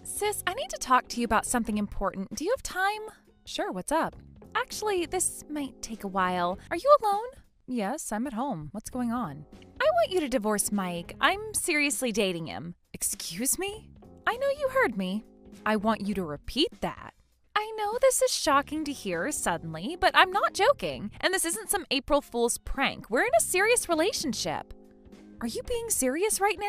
Sis, I need to talk to you about something important. Do you have time? Sure, what's up? Actually, this might take a while. Are you alone? Yes, I'm at home. What's going on? I want you to divorce Mike. I'm seriously dating him. Excuse me? I know you heard me. I want you to repeat that. I know this is shocking to hear suddenly, but I'm not joking. And this isn't some April Fool's prank. We're in a serious relationship. Are you being serious right now?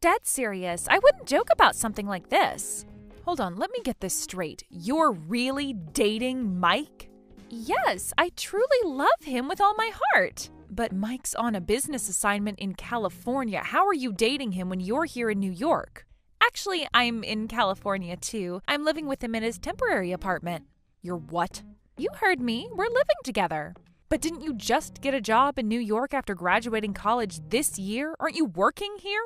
Dead serious. I wouldn't joke about something like this. Hold on, let me get this straight. You're really dating Mike? Yes, I truly love him with all my heart. But Mike's on a business assignment in California. How are you dating him when you're here in New York? Actually, I'm in California too. I'm living with him in his temporary apartment. You're what? You heard me. We're living together. But didn't you just get a job in New York after graduating college this year? Aren't you working here?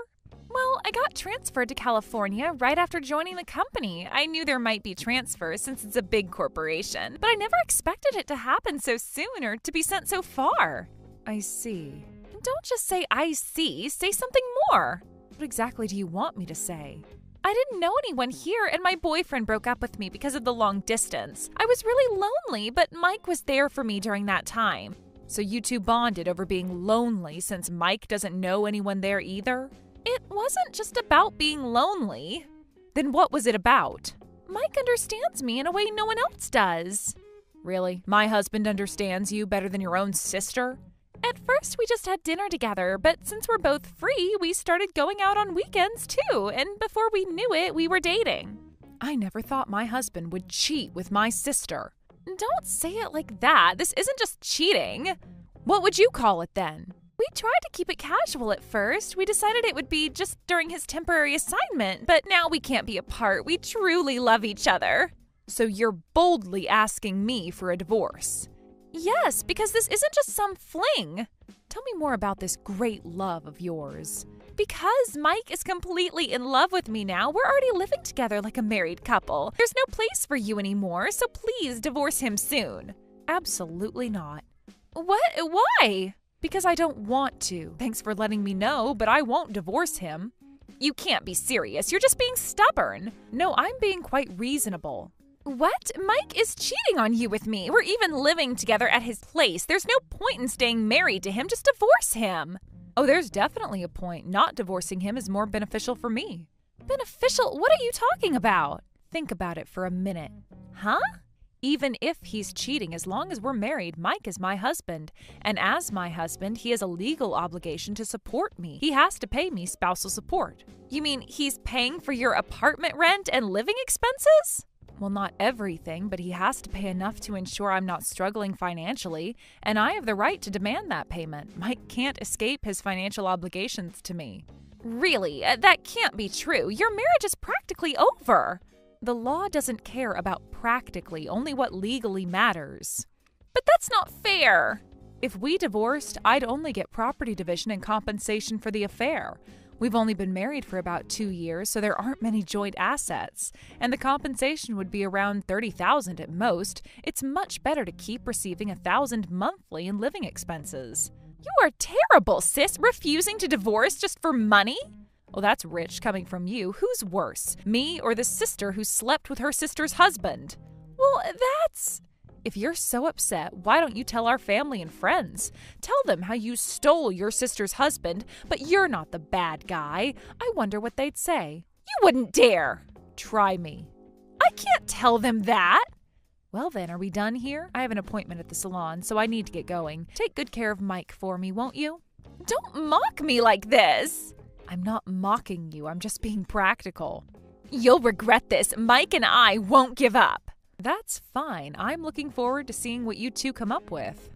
Well, I got transferred to California right after joining the company. I knew there might be transfers since it's a big corporation, but I never expected it to happen so soon or to be sent so far. I see. Don't just say I see, say something more. What exactly do you want me to say? I didn't know anyone here and my boyfriend broke up with me because of the long distance. I was really lonely, but Mike was there for me during that time. So you two bonded over being lonely since Mike doesn't know anyone there either? It wasn't just about being lonely. Then what was it about? Mike understands me in a way no one else does. Really? My husband understands you better than your own sister? At first, we just had dinner together, but since we're both free, we started going out on weekends too, and before we knew it, we were dating. I never thought my husband would cheat with my sister. Don't say it like that. This isn't just cheating. What would you call it then? We tried to keep it casual at first. We decided it would be just during his temporary assignment, but now we can't be apart. We truly love each other. So you're boldly asking me for a divorce? Yes, because this isn't just some fling. Tell me more about this great love of yours. Because Mike is completely in love with me now, we're already living together like a married couple. There's no place for you anymore, so please divorce him soon. Absolutely not. What? Why? Because I don't want to. Thanks for letting me know, but I won't divorce him. You can't be serious. You're just being stubborn. No, I'm being quite reasonable. What? Mike is cheating on you with me. We're even living together at his place. There's no point in staying married to him. Just divorce him. Oh, there's definitely a point. Not divorcing him is more beneficial for me. Beneficial? What are you talking about? Think about it for a minute. Huh? Even if he's cheating, as long as we're married, Mike is my husband. And as my husband, he has a legal obligation to support me. He has to pay me spousal support. You mean he's paying for your apartment rent and living expenses? Well, not everything, but he has to pay enough to ensure I'm not struggling financially, and I have the right to demand that payment. Mike can't escape his financial obligations to me. Really? That can't be true. Your marriage is practically over. The law doesn't care about practically, only what legally matters. But that's not fair. If we divorced, I'd only get property division and compensation for the affair. We've only been married for about 2 years, so there aren't many joint assets. And the compensation would be around $30,000 at most. It's much better to keep receiving $1,000 monthly in living expenses. You are terrible, sis, refusing to divorce just for money? Well, that's rich coming from you. Who's worse, me or the sister who slept with her sister's husband? Well, that's... If you're so upset, why don't you tell our family and friends? Tell them how you stole your sister's husband, but you're not the bad guy. I wonder what they'd say. You wouldn't dare. Try me. I can't tell them that. Well then, are we done here? I have an appointment at the salon, so I need to get going. Take good care of Mike for me, won't you? Don't mock me like this. I'm not mocking you. I'm just being practical. You'll regret this. Mike and I won't give up. That's fine. I'm looking forward to seeing what you two come up with.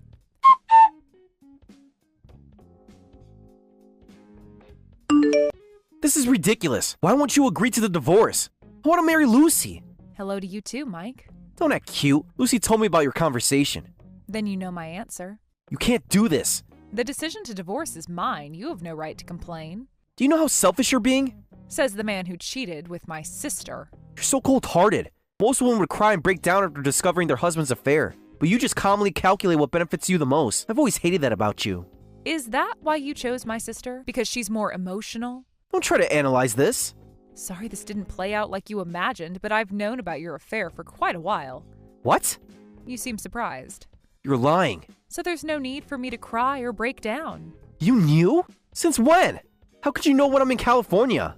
This is ridiculous. Why won't you agree to the divorce? I want to marry Lucy. Hello to you too, Mike. Don't act cute. Lucy told me about your conversation. Then you know my answer. You can't do this. The decision to divorce is mine. You have no right to complain. Do you know how selfish you're being? Says the man who cheated with my sister. You're so cold-hearted. Most women would cry and break down after discovering their husband's affair. But you just calmly calculate what benefits you the most. I've always hated that about you. Is that why you chose my sister? Because she's more emotional? Don't try to analyze this. Sorry this didn't play out like you imagined, but I've known about your affair for quite a while. What? You seem surprised. You're lying. So there's no need for me to cry or break down. You knew? Since when? How could you know when I'm in California?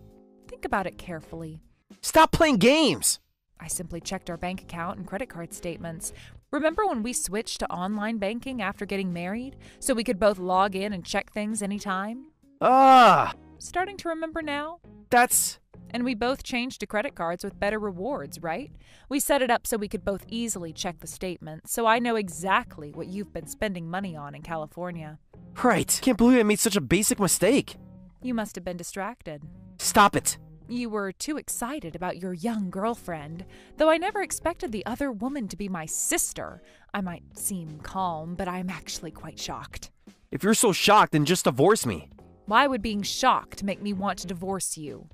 Think about it carefully. Stop playing games! I simply checked our bank account and credit card statements. Remember when we switched to online banking after getting married, so we could both log in and check things anytime? Starting to remember now? That's... And we both changed to credit cards with better rewards, right? We set it up so we could both easily check the statement, so I know exactly what you've been spending money on in California. Right. Can't believe I made such a basic mistake. You must have been distracted. Stop it. You were too excited about your young girlfriend, though I never expected the other woman to be my sister. I might seem calm, but I'm actually quite shocked. If you're so shocked, then just divorce me. Why would being shocked make me want to divorce you?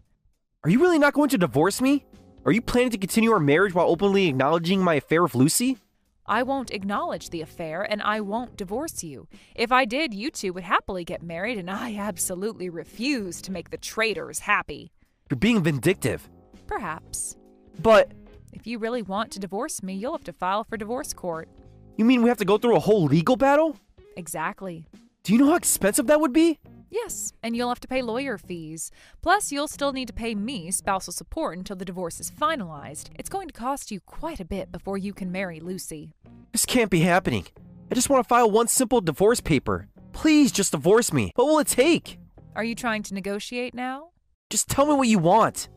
Are you really not going to divorce me? Are you planning to continue our marriage while openly acknowledging my affair with Lucy? I won't acknowledge the affair, and I won't divorce you. If I did, you two would happily get married, and I absolutely refuse to make the traitors happy. You're being vindictive. Perhaps. But... If you really want to divorce me, you'll have to file for divorce court. You mean we have to go through a whole legal battle? Exactly. Do you know how expensive that would be? Yes, and you'll have to pay lawyer fees. Plus, you'll still need to pay me spousal support until the divorce is finalized. It's going to cost you quite a bit before you can marry Lucy. This can't be happening. I just want to file one simple divorce paper. Please just divorce me. What will it take? Are you trying to negotiate now? Just tell me what you want.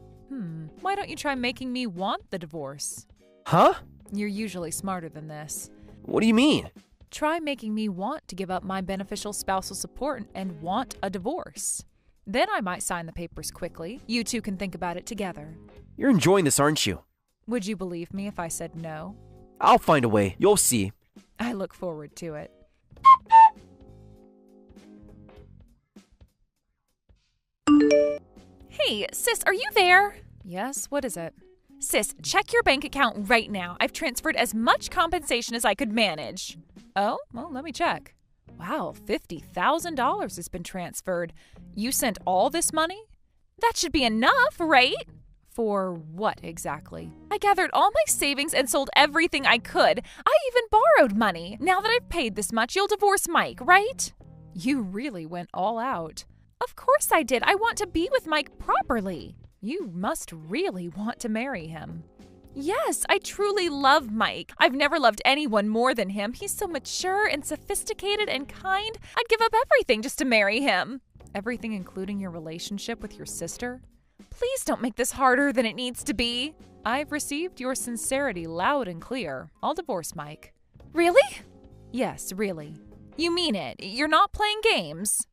Why don't you try making me want the divorce? Huh? You're usually smarter than this. What do you mean? Try making me want to give up my beneficial spousal support and want a divorce. Then I might sign the papers quickly. You two can think about it together. You're enjoying this, aren't you? Would you believe me if I said no? I'll find a way. You'll see. I look forward to it. Hey, sis, are you there? Yes, what is it? Sis, check your bank account right now. I've transferred as much compensation as I could manage. Oh, well, let me check. Wow, $50,000 has been transferred. You sent all this money? That should be enough, right? For what exactly? I gathered all my savings and sold everything I could. I even borrowed money. Now that I've paid this much, you'll divorce Mike, right? You really went all out. Of course I did. I want to be with Mike properly. You must really want to marry him. Yes, I truly love Mike. I've never loved anyone more than him. He's so mature and sophisticated and kind. I'd give up everything just to marry him. Everything including your relationship with your sister? Please don't make this harder than it needs to be. I've received your sincerity loud and clear. I'll divorce Mike. Really? Yes, really. You mean it. You're not playing games.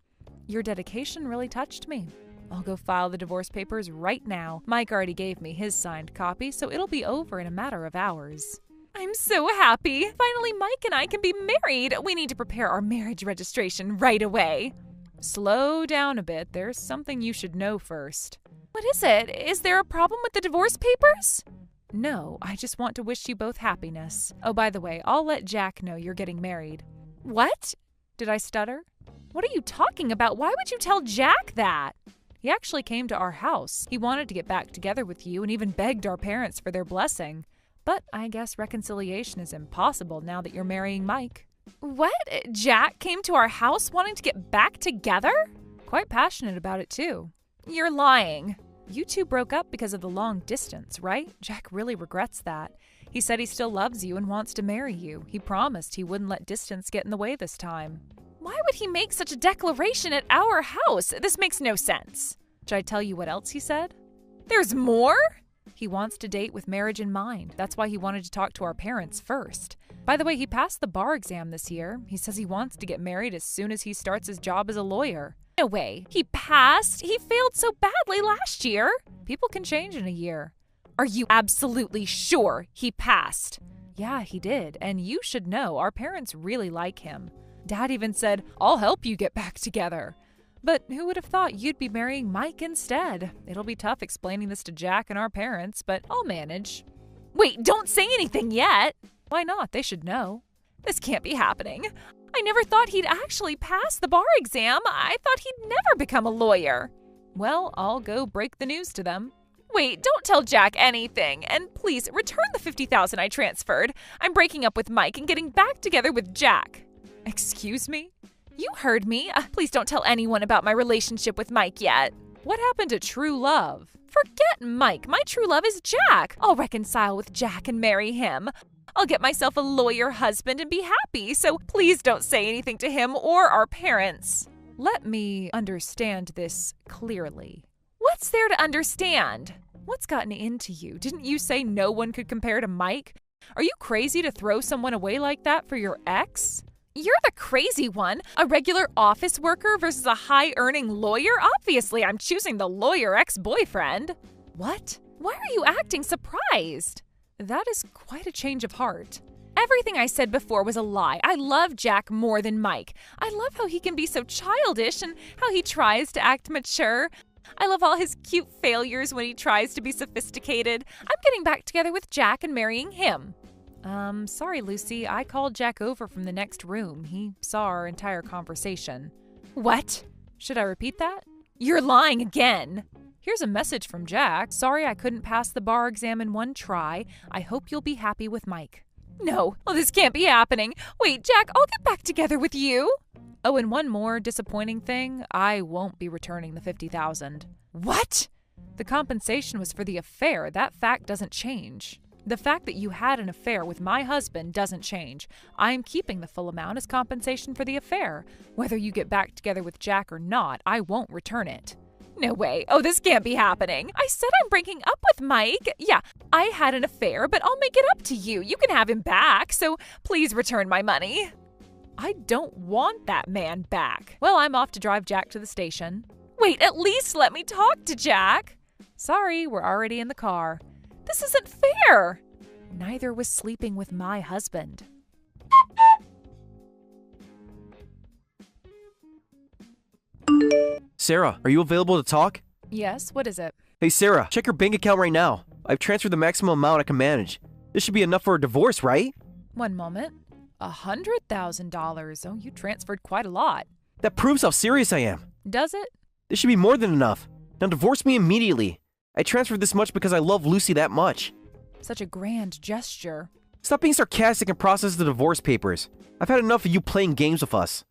Your dedication really touched me. I'll go file the divorce papers right now. Mike already gave me his signed copy, so it'll be over in a matter of hours. I'm so happy. Finally, Mike and I can be married. We need to prepare our marriage registration right away. Slow down a bit. There's something you should know first. What is it? Is there a problem with the divorce papers? No, I just want to wish you both happiness. Oh, by the way, I'll let Jack know you're getting married. What? Did I stutter? What are you talking about? Why would you tell Jack that? He actually came to our house. He wanted to get back together with you and even begged our parents for their blessing. But I guess reconciliation is impossible now that you're marrying Mike. What? Jack came to our house wanting to get back together? Quite passionate about it, too. You're lying. You two broke up because of the long distance, right? Jack really regrets that. He said he still loves you and wants to marry you. He promised he wouldn't let distance get in the way this time. Why would he make such a declaration at our house? This makes no sense. Should I tell you what else he said? There's more? He wants to date with marriage in mind. That's why he wanted to talk to our parents first. By the way, he passed the bar exam this year. He says he wants to get married as soon as he starts his job as a lawyer. No way. He passed? He failed so badly last year. People can change in a year. Are you absolutely sure he passed? Yeah, he did. And you should know, our parents really like him. Dad even said, I'll help you get back together. But who would have thought you'd be marrying Mike instead? It'll be tough explaining this to Jack and our parents, but I'll manage. Wait, don't say anything yet. Why not? They should know. This can't be happening. I never thought he'd actually pass the bar exam. I thought he'd never become a lawyer. Well, I'll go break the news to them. Wait, don't tell Jack anything. And please, return the $50,000 I transferred. I'm breaking up with Mike and getting back together with Jack. Excuse me? You heard me. Please don't tell anyone about my relationship with Mike yet. What happened to true love? Forget Mike. My true love is Jack. I'll reconcile with Jack and marry him. I'll get myself a lawyer husband and be happy, so please don't say anything to him or our parents. Let me understand this clearly. What's there to understand? What's gotten into you? Didn't you say no one could compare to Mike? Are you crazy to throw someone away like that for your ex? You're the crazy one. A regular office worker versus a high-earning lawyer? Obviously, I'm choosing the lawyer ex-boyfriend. What? Why are you acting surprised? That is quite a change of heart. Everything I said before was a lie. I love Jack more than Mike. I love how he can be so childish and how he tries to act mature. I love all his cute failures when he tries to be sophisticated. I'm getting back together with Jack and marrying him. Sorry, Lucy. I called Jack over from the next room. He saw our entire conversation. What? Should I repeat that? You're lying again. Here's a message from Jack. Sorry I couldn't pass the bar exam in one try. I hope you'll be happy with Mike. No. Oh, this can't be happening. Wait, Jack, I'll get back together with you. Oh, and one more disappointing thing. I won't be returning the $50,000. What? The compensation was for the affair. That fact doesn't change. The fact that you had an affair with my husband doesn't change. I'm keeping the full amount as compensation for the affair. Whether you get back together with Jack or not, I won't return it. No way. Oh, this can't be happening. I said I'm breaking up with Mike. Yeah, I had an affair, but I'll make it up to you. You can have him back, so please return my money. I don't want that man back. Well, I'm off to drive Jack to the station. Wait, at least let me talk to Jack. Sorry, we're already in the car. This isn't fair. Neither was sleeping with my husband. Sarah, are you available to talk? Yes, what is it? Hey, Sarah, check your bank account right now. I've transferred the maximum amount I can manage. This should be enough for a divorce, right? One moment. $100,000. Oh, you transferred quite a lot. That proves how serious I am. Does it? This should be more than enough. Now divorce me immediately. I transferred this much because I love Lucy that much. Such a grand gesture. Stop being sarcastic and process the divorce papers. I've had enough of you playing games with us.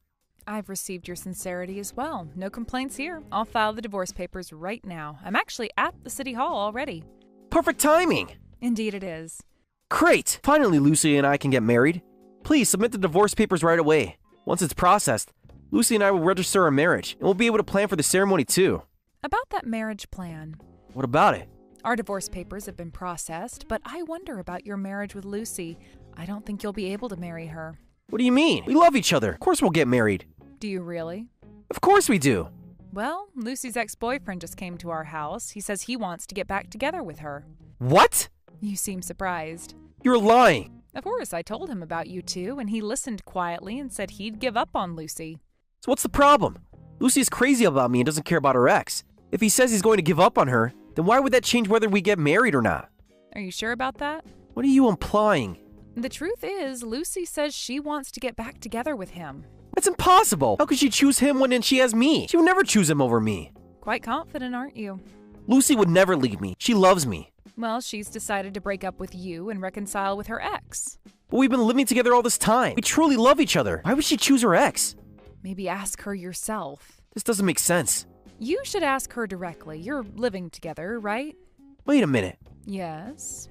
I've received your sincerity as well. No complaints here. I'll file the divorce papers right now. I'm actually at the city hall already. Perfect timing! Indeed it is. Great! Finally, Lucy and I can get married. Please submit the divorce papers right away. Once it's processed, Lucy and I will register our marriage, and we'll be able to plan for the ceremony too. About that marriage plan. What about it? Our divorce papers have been processed, but I wonder about your marriage with Lucy. I don't think you'll be able to marry her. What do you mean? We love each other. Of course we'll get married. Do you really? Of course we do. Well, Lucy's ex-boyfriend just came to our house. He says he wants to get back together with her. What? You seem surprised. You're lying. Of course, I told him about you two, and he listened quietly and said he'd give up on Lucy. So what's the problem? Lucy is crazy about me and doesn't care about her ex. If he says he's going to give up on her, then why would that change whether we get married or not? Are you sure about that? What are you implying? The truth is, Lucy says she wants to get back together with him. That's impossible. How could she choose him when she has me? She would never choose him over me. Quite confident, aren't you? Lucy would never leave me. She loves me. Well, she's decided to break up with you and reconcile with her ex. But we've been living together all this time. We truly love each other. Why would she choose her ex? Maybe ask her yourself. This doesn't make sense. You should ask her directly. You're living together, right? Wait a minute. Yes.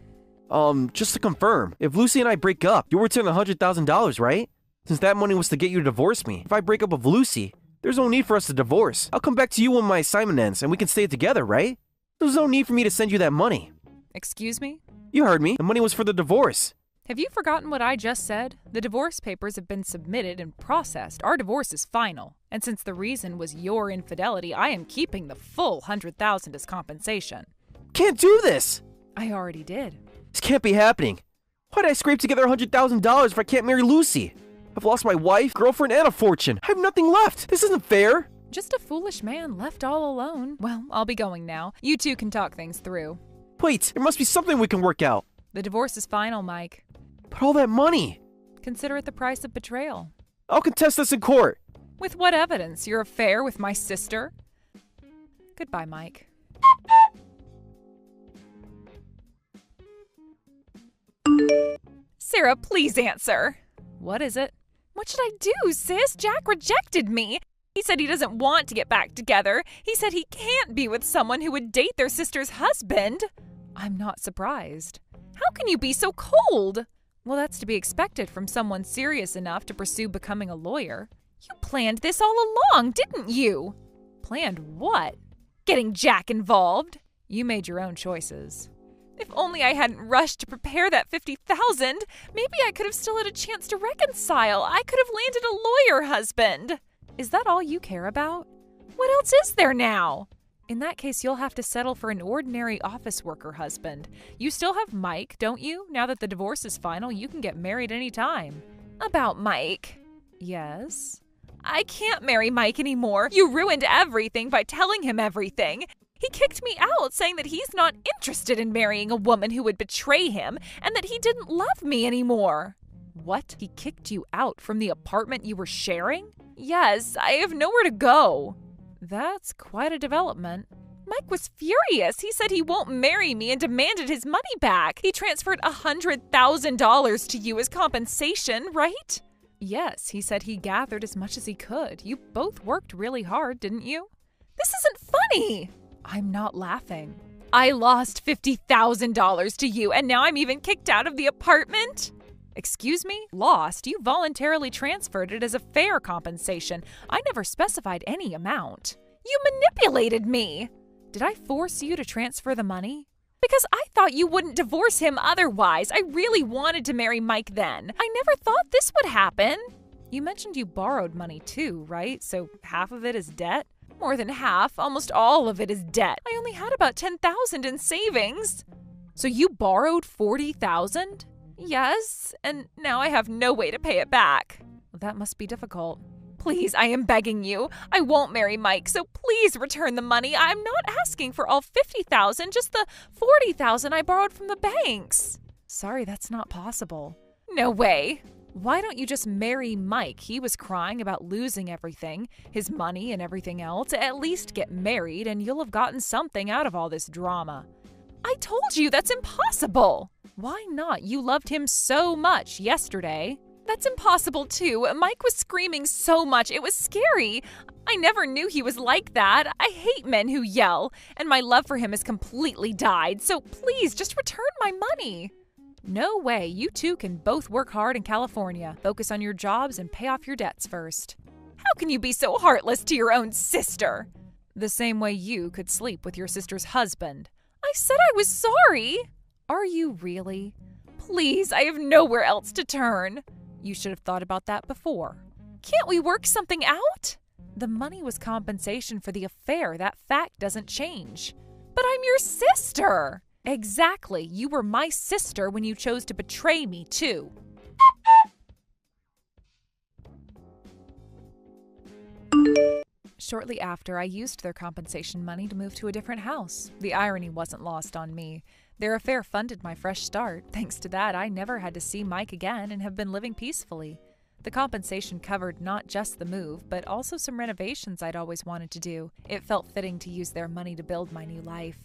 Just to confirm, if Lucy and I break up, you'll return the $100,000, right? Since that money was to get you to divorce me. If I break up with Lucy, there's no need for us to divorce. I'll come back to you when my assignment ends and we can stay together, right? There's no need for me to send you that money. Excuse me? You heard me. The money was for the divorce. Have you forgotten what I just said? The divorce papers have been submitted and processed. Our divorce is final. And since the reason was your infidelity, I am keeping the full $100,000 as compensation. Can't do this! I already did. This can't be happening. Why'd I scrape together $100,000 if I can't marry Lucy? I've lost my wife, girlfriend, and a fortune. I have nothing left. This isn't fair. Just a foolish man left all alone. Well, I'll be going now. You two can talk things through. Wait, there must be something we can work out. The divorce is final, Mike. But all that money. Consider it the price of betrayal. I'll contest this in court. With what evidence? Your affair with my sister? Goodbye, Mike. Sarah, please answer. What is it? What should I do, sis? Jack rejected me. He said he doesn't want to get back together. He said he can't be with someone who would date their sister's husband. I'm not surprised. How can you be so cold? Well, that's to be expected from someone serious enough to pursue becoming a lawyer. You planned this all along, didn't you? Planned what? Getting Jack involved. You made your own choices. If only I hadn't rushed to prepare that $50,000, maybe I could have still had a chance to reconcile. I could have landed a lawyer husband. Is that all you care about? What else is there now? In that case, you'll have to settle for an ordinary office worker husband. You still have Mike, don't you? Now that the divorce is final, you can get married anytime. About Mike? Yes. I can't marry Mike anymore. You ruined everything by telling him everything. He kicked me out, saying that he's not interested in marrying a woman who would betray him and that he didn't love me anymore. What? He kicked you out from the apartment you were sharing? Yes, I have nowhere to go. That's quite a development. Mike was furious. He said he won't marry me and demanded his money back. He transferred $100,000 to you as compensation, right? Yes, he said he gathered as much as he could. You both worked really hard, didn't you? This isn't funny. I'm not laughing. I lost $50,000 to you, and now I'm even kicked out of the apartment? Excuse me? Lost? You voluntarily transferred it as a fair compensation. I never specified any amount. You manipulated me! Did I force you to transfer the money? Because I thought you wouldn't divorce him otherwise. I really wanted to marry Mike then. I never thought this would happen. You mentioned you borrowed money too, right? So half of it is debt? More than half. Almost all of it is debt. I only had about $10,000 in savings. So you borrowed $40,000? Yes, and now I have no way to pay it back. Well, that must be difficult. Please, I am begging you. I won't marry Mike, so please return the money. I'm not asking for all $50,000, just the $40,000 I borrowed from the banks. Sorry, that's not possible. No way. Why don't you just marry Mike? He was crying about losing everything, his money and everything else. At least get married and you'll have gotten something out of all this drama. I told you that's impossible. Why not? You loved him so much yesterday. That's impossible too. Mike was screaming so much. It was scary. I never knew he was like that. I hate men who yell, and my love for him has completely died. So please, just return my money. No way. You two can both work hard in California. Focus on your jobs and pay off your debts first. How can you be so heartless to your own sister? The same way you could sleep with your sister's husband. I said I was sorry. Are you really? Please, I have nowhere else to turn. You should have thought about that before. Can't we work something out? The money was compensation for the affair. That fact doesn't change. But I'm your sister. Exactly. You were my sister when you chose to betray me, too. Shortly after, I used their compensation money to move to a different house. The irony wasn't lost on me. Their affair funded my fresh start. Thanks to that, I never had to see Mike again and have been living peacefully. The compensation covered not just the move, but also some renovations I'd always wanted to do. It felt fitting to use their money to build my new life.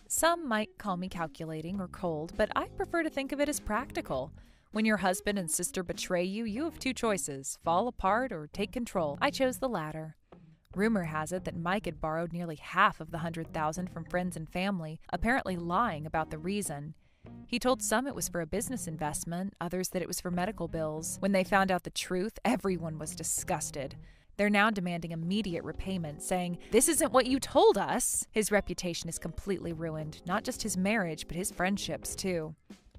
Some might call me calculating or cold, but I prefer to think of it as practical. When your husband and sister betray you, you have two choices: fall apart or take control. I chose the latter. Rumor has it that Mike had borrowed nearly half of the $100,000 from friends and family, apparently lying about the reason. He told some it was for a business investment, others that it was for medical bills. When they found out the truth, everyone was disgusted. They're now demanding immediate repayment, saying, "This isn't what you told us." His reputation is completely ruined, not just his marriage, but his friendships, too.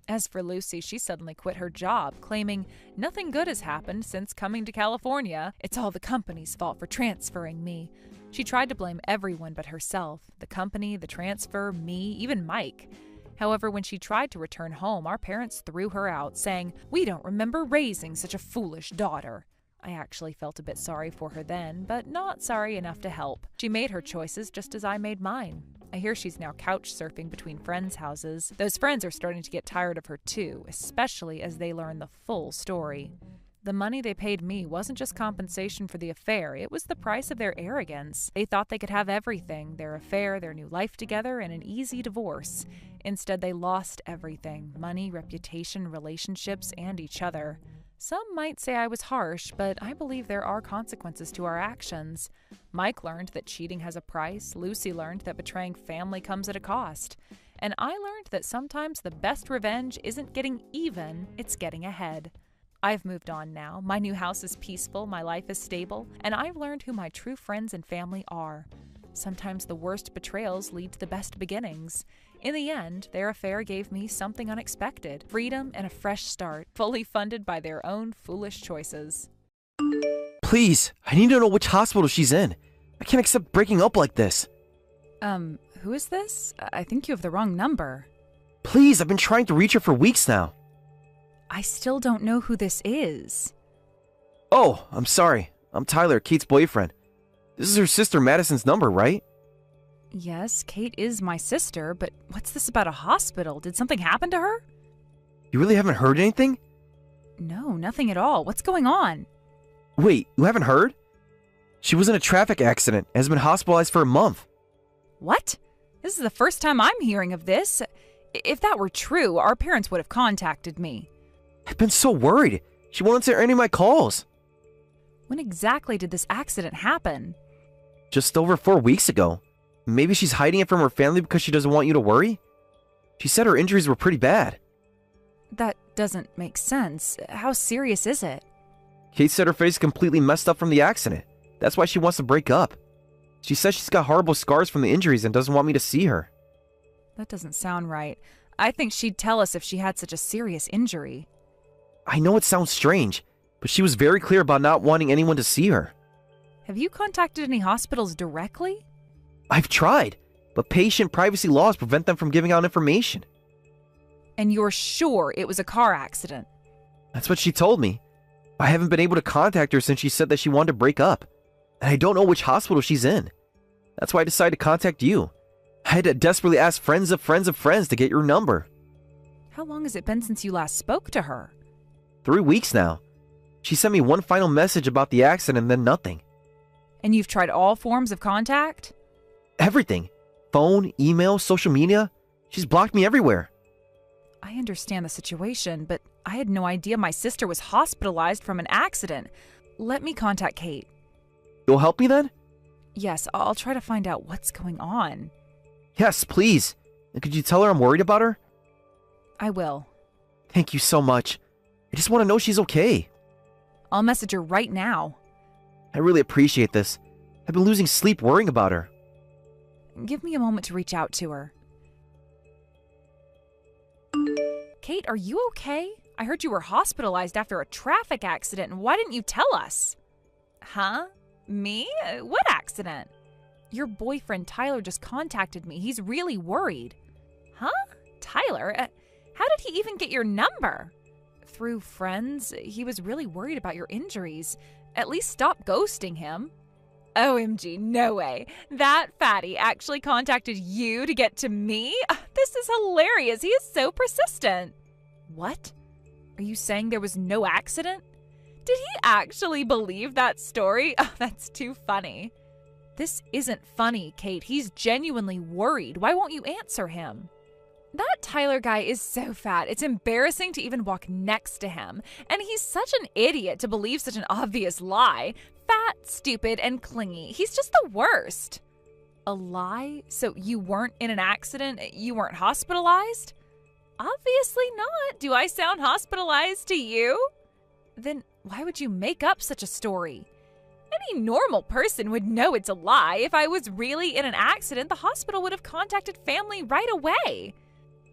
As for Lucy, she suddenly quit her job, claiming nothing good has happened since coming to California. It's all the company's fault for transferring me. She tried to blame everyone but herself, the company, the transfer, me, even Mike. However, when she tried to return home, our parents threw her out, saying, "We don't remember raising such a foolish daughter." I actually felt a bit sorry for her then, but not sorry enough to help. She made her choices just as I made mine. I hear she's now couch surfing between friends' houses. Those friends are starting to get tired of her too, especially as they learn the full story. The money they paid me wasn't just compensation for the affair, it was the price of their arrogance. They thought they could have everything, their affair, their new life together, and an easy divorce. Instead, they lost everything: money, reputation, relationships, and each other. Some might say I was harsh, but I believe there are consequences to our actions. Mike learned that cheating has a price, Lucy learned that betraying family comes at a cost, and I learned that sometimes the best revenge isn't getting even, it's getting ahead. I've moved on now, my new house is peaceful, my life is stable, and I've learned who my true friends and family are. Sometimes the worst betrayals lead to the best beginnings. In the end, their affair gave me something unexpected: freedom and a fresh start, fully funded by their own foolish choices. Please, I need to know which hospital she's in. I can't accept breaking up like this. Who is this? I think you have the wrong number. Please, I've been trying to reach her for weeks now. I still don't know who this is. Oh, I'm sorry. I'm Tyler, Kate's boyfriend. This is her sister Madison's number, right? Yes, Kate is my sister, but what's this about a hospital? Did something happen to her? You really haven't heard anything? No, nothing at all. What's going on? Wait, you haven't heard? She was in a traffic accident and has been hospitalized for a month. What? This is the first time I'm hearing of this. If that were true, our parents would have contacted me. I've been so worried. She won't answer any of my calls. When exactly did this accident happen? Just over 4 weeks ago. Maybe she's hiding it from her family because she doesn't want you to worry? She said her injuries were pretty bad. That doesn't make sense. How serious is it? Kate said her face is completely messed up from the accident. That's why she wants to break up. She says she's got horrible scars from the injuries and doesn't want me to see her. That doesn't sound right. I think she'd tell us if she had such a serious injury. I know it sounds strange, but she was very clear about not wanting anyone to see her. Have you contacted any hospitals directly? I've tried, but patient privacy laws prevent them from giving out information. And you're sure it was a car accident? That's what she told me. I haven't been able to contact her since she said that she wanted to break up. And I don't know which hospital she's in. That's why I decided to contact you. I had to desperately ask friends of friends of friends to get your number. How long has it been since you last spoke to her? 3 weeks now. She sent me one final message about the accident and then nothing. And you've tried all forms of contact? Everything. Phone, email, social media. She's blocked me everywhere. I understand the situation, but I had no idea my sister was hospitalized from an accident. Let me contact Kate. You'll help me then? Yes, I'll try to find out what's going on. Yes, please. And could you tell her I'm worried about her? I will. Thank you so much. I just want to know she's okay. I'll message her right now. I really appreciate this. I've been losing sleep worrying about her. Give me a moment to reach out to her. Kate, are you okay? I heard you were hospitalized after a traffic accident, and why didn't you tell us? Huh? Me? What accident? Your boyfriend Tyler just contacted me. He's really worried. Huh? Tyler? How did he even get your number? Through friends. He was really worried about your injuries. At least stop ghosting him. OMG, no way. That fatty actually contacted you to get to me? This is hilarious. He is so persistent. What? Are you saying there was no accident? Did he actually believe that story? Oh, that's too funny. This isn't funny, Kate. He's genuinely worried. Why won't you answer him? That Tyler guy is so fat. It's embarrassing to even walk next to him. And he's such an idiot to believe such an obvious lie. Fat, stupid, and clingy. He's just the worst. A lie? So you weren't in an accident? You weren't hospitalized? Obviously not. Do I sound hospitalized to you? Then why would you make up such a story? Any normal person would know it's a lie. If I was really in an accident, the hospital would have contacted family right away.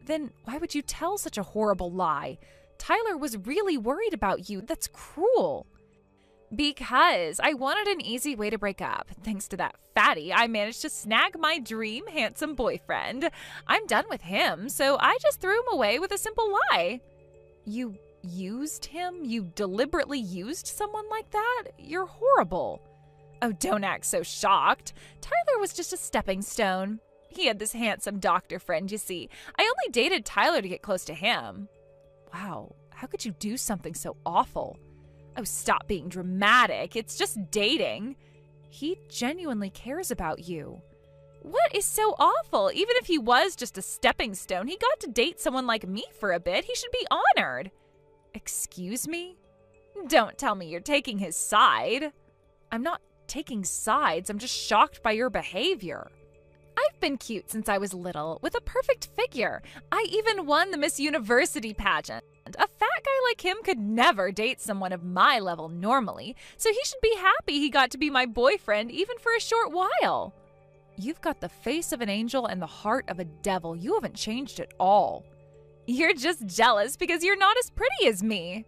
Then why would you tell such a horrible lie? Tyler was really worried about you. That's cruel. Because I wanted an easy way to break up. Thanks to that fatty, I managed to snag my dream handsome boyfriend. I'm done with him, so I just threw him away with a simple lie. You used him? You deliberately used someone like that? You're horrible. Oh, don't act so shocked. Tyler was just a stepping stone. He had this handsome doctor friend, you see. I only dated Tyler to get close to him. Wow, how could you do something so awful? Oh, stop being dramatic. It's just dating. He genuinely cares about you. What is so awful? Even if he was just a stepping stone, he got to date someone like me for a bit. He should be honored. Excuse me? Don't tell me you're taking his side. I'm not taking sides. I'm just shocked by your behavior. I've been cute since I was little, with a perfect figure. I even won the Miss University pageant. A fat guy like him could never date someone of my level normally, so he should be happy he got to be my boyfriend even for a short while. You've got the face of an angel and the heart of a devil. You haven't changed at all. You're just jealous because you're not as pretty as me.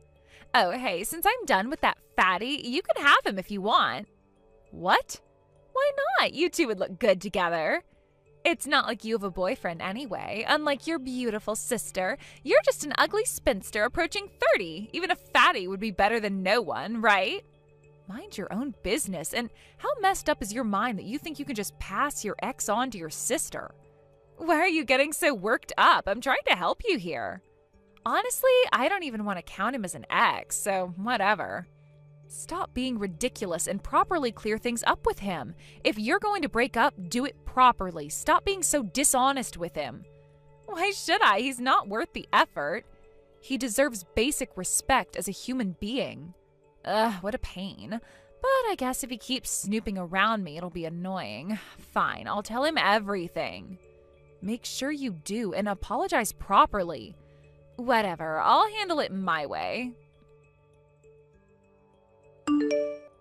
Oh, hey, since I'm done with that fatty, you can have him if you want. What? Why not? You two would look good together. It's not like you have a boyfriend anyway. Unlike your beautiful sister, you're just an ugly spinster approaching 30. Even a fatty would be better than no one, right? Mind your own business. And how messed up is your mind that you think you can just pass your ex on to your sister? Why are you getting so worked up? I'm trying to help you here. Honestly, I don't even want to count him as an ex, so whatever. Stop being ridiculous and properly clear things up with him. If you're going to break up, do it properly. Stop being so dishonest with him. Why should I? He's not worth the effort. He deserves basic respect as a human being. Ugh, what a pain. But I guess if he keeps snooping around me, it'll be annoying. Fine, I'll tell him everything. Make sure you do and apologize properly. Whatever, I'll handle it my way.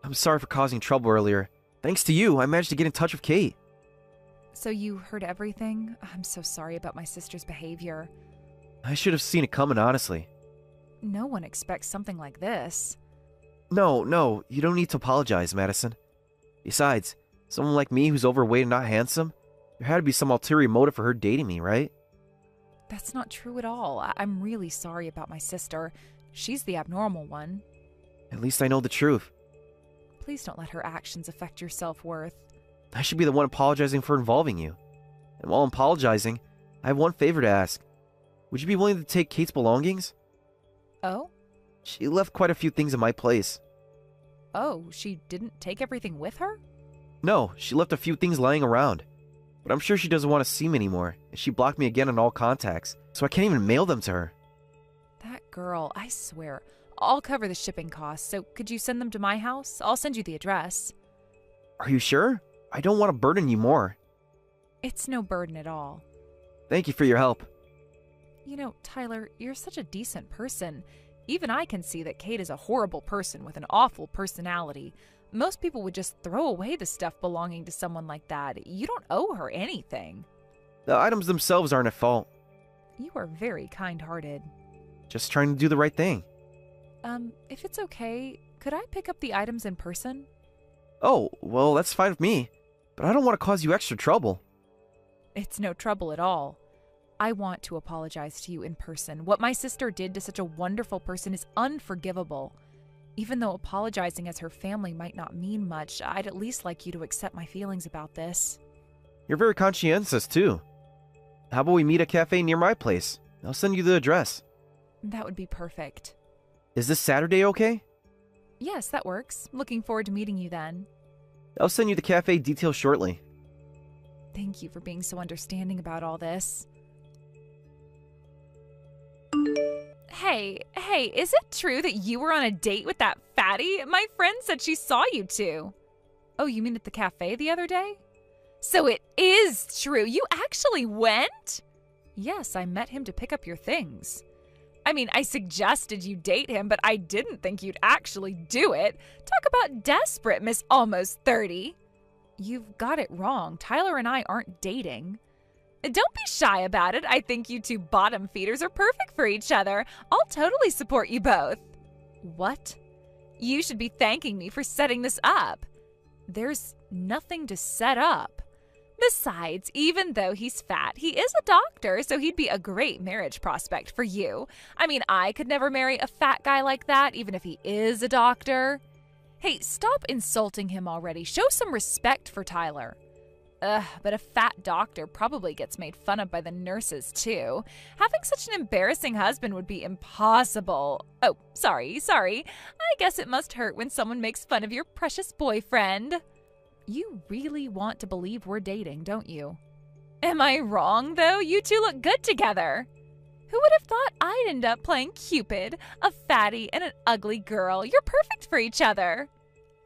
I'm sorry for causing trouble earlier. Thanks to you, I managed to get in touch with Kate. So you heard everything? I'm so sorry about my sister's behavior. I should have seen it coming, honestly. No one expects something like this. No, you don't need to apologize, Madison. Besides, someone like me who's overweight and not handsome, there had to be some ulterior motive for her dating me, right? That's not true at all. I'm really sorry about my sister. She's the abnormal one. At least I know the truth. Please don't let her actions affect your self-worth. I should be the one apologizing for involving you. And while I'm apologizing, I have one favor to ask. Would you be willing to take Kate's belongings? Oh? She left quite a few things in my place. Oh, she didn't take everything with her? No, she left a few things lying around. But I'm sure she doesn't want to see me anymore, and she blocked me again on all contacts, so I can't even mail them to her. That girl, I swear. I'll cover the shipping costs, so could you send them to my house? I'll send you the address. Are you sure? I don't want to burden you more. It's no burden at all. Thank you for your help. You know, Tyler, you're such a decent person. Even I can see that Kate is a horrible person with an awful personality. Most people would just throw away the stuff belonging to someone like that. You don't owe her anything. The items themselves aren't at fault. You are very kind-hearted. Just trying to do the right thing. If it's okay, could I pick up the items in person? Oh, well, that's fine with me. But I don't want to cause you extra trouble. It's no trouble at all. I want to apologize to you in person. What my sister did to such a wonderful person is unforgivable. Even though apologizing as her family might not mean much, I'd at least like you to accept my feelings about this. You're very conscientious, too. How about we meet at a cafe near my place? I'll send you the address. That would be perfect. Is this Saturday okay? Yes, that works. Looking forward to meeting you then. I'll send you the cafe details shortly. Thank you for being so understanding about all this. Hey, is it true that you were on a date with that fatty? My friend said she saw you two. Oh, you mean at the cafe the other day? So it is true. You actually went? Yes, I met him to pick up your things. I mean, I suggested you date him, but I didn't think you'd actually do it. Talk about desperate, Miss Almost 30. You've got it wrong. Tyler and I aren't dating. Don't be shy about it. I think you two bottom feeders are perfect for each other. I'll totally support you both. What? You should be thanking me for setting this up. There's nothing to set up. Besides, even though he's fat, he is a doctor, so he'd be a great marriage prospect for you. I mean, I could never marry a fat guy like that, even if he is a doctor. Hey, stop insulting him already. Show some respect for Tyler. Ugh, but a fat doctor probably gets made fun of by the nurses, too. Having such an embarrassing husband would be impossible. Oh, sorry. I guess it must hurt when someone makes fun of your precious boyfriend. You really want to believe we're dating, don't you? Am I wrong, though? You two look good together. Who would have thought I'd end up playing Cupid, a fatty and an ugly girl? You're perfect for each other.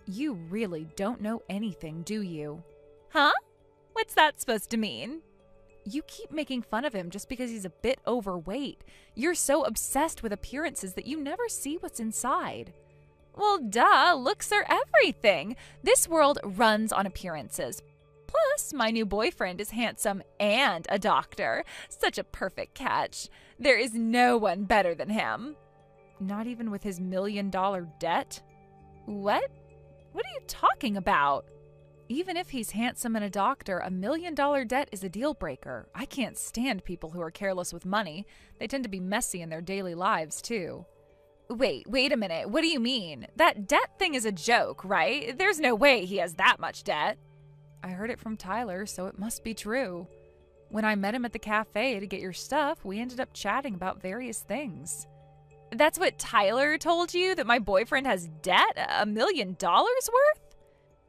You really don't know anything, do you? Huh? What's that supposed to mean? You keep making fun of him just because he's a bit overweight. You're so obsessed with appearances that you never see what's inside. Well, duh, looks are everything. This world runs on appearances. Plus, my new boyfriend is handsome and a doctor. Such a perfect catch. There is no one better than him. Not even with his $1 million debt? What? What are you talking about? Even if he's handsome and a doctor, $1 million debt is a deal breaker. I can't stand people who are careless with money. They tend to be messy in their daily lives, too. Wait a minute. What do you mean? That debt thing is a joke, right? There's no way he has that much debt. I heard it from Tyler, so it must be true. When I met him at the cafe to get your stuff, we ended up chatting about various things. That's what Tyler told you? That my boyfriend has debt? $1 million worth?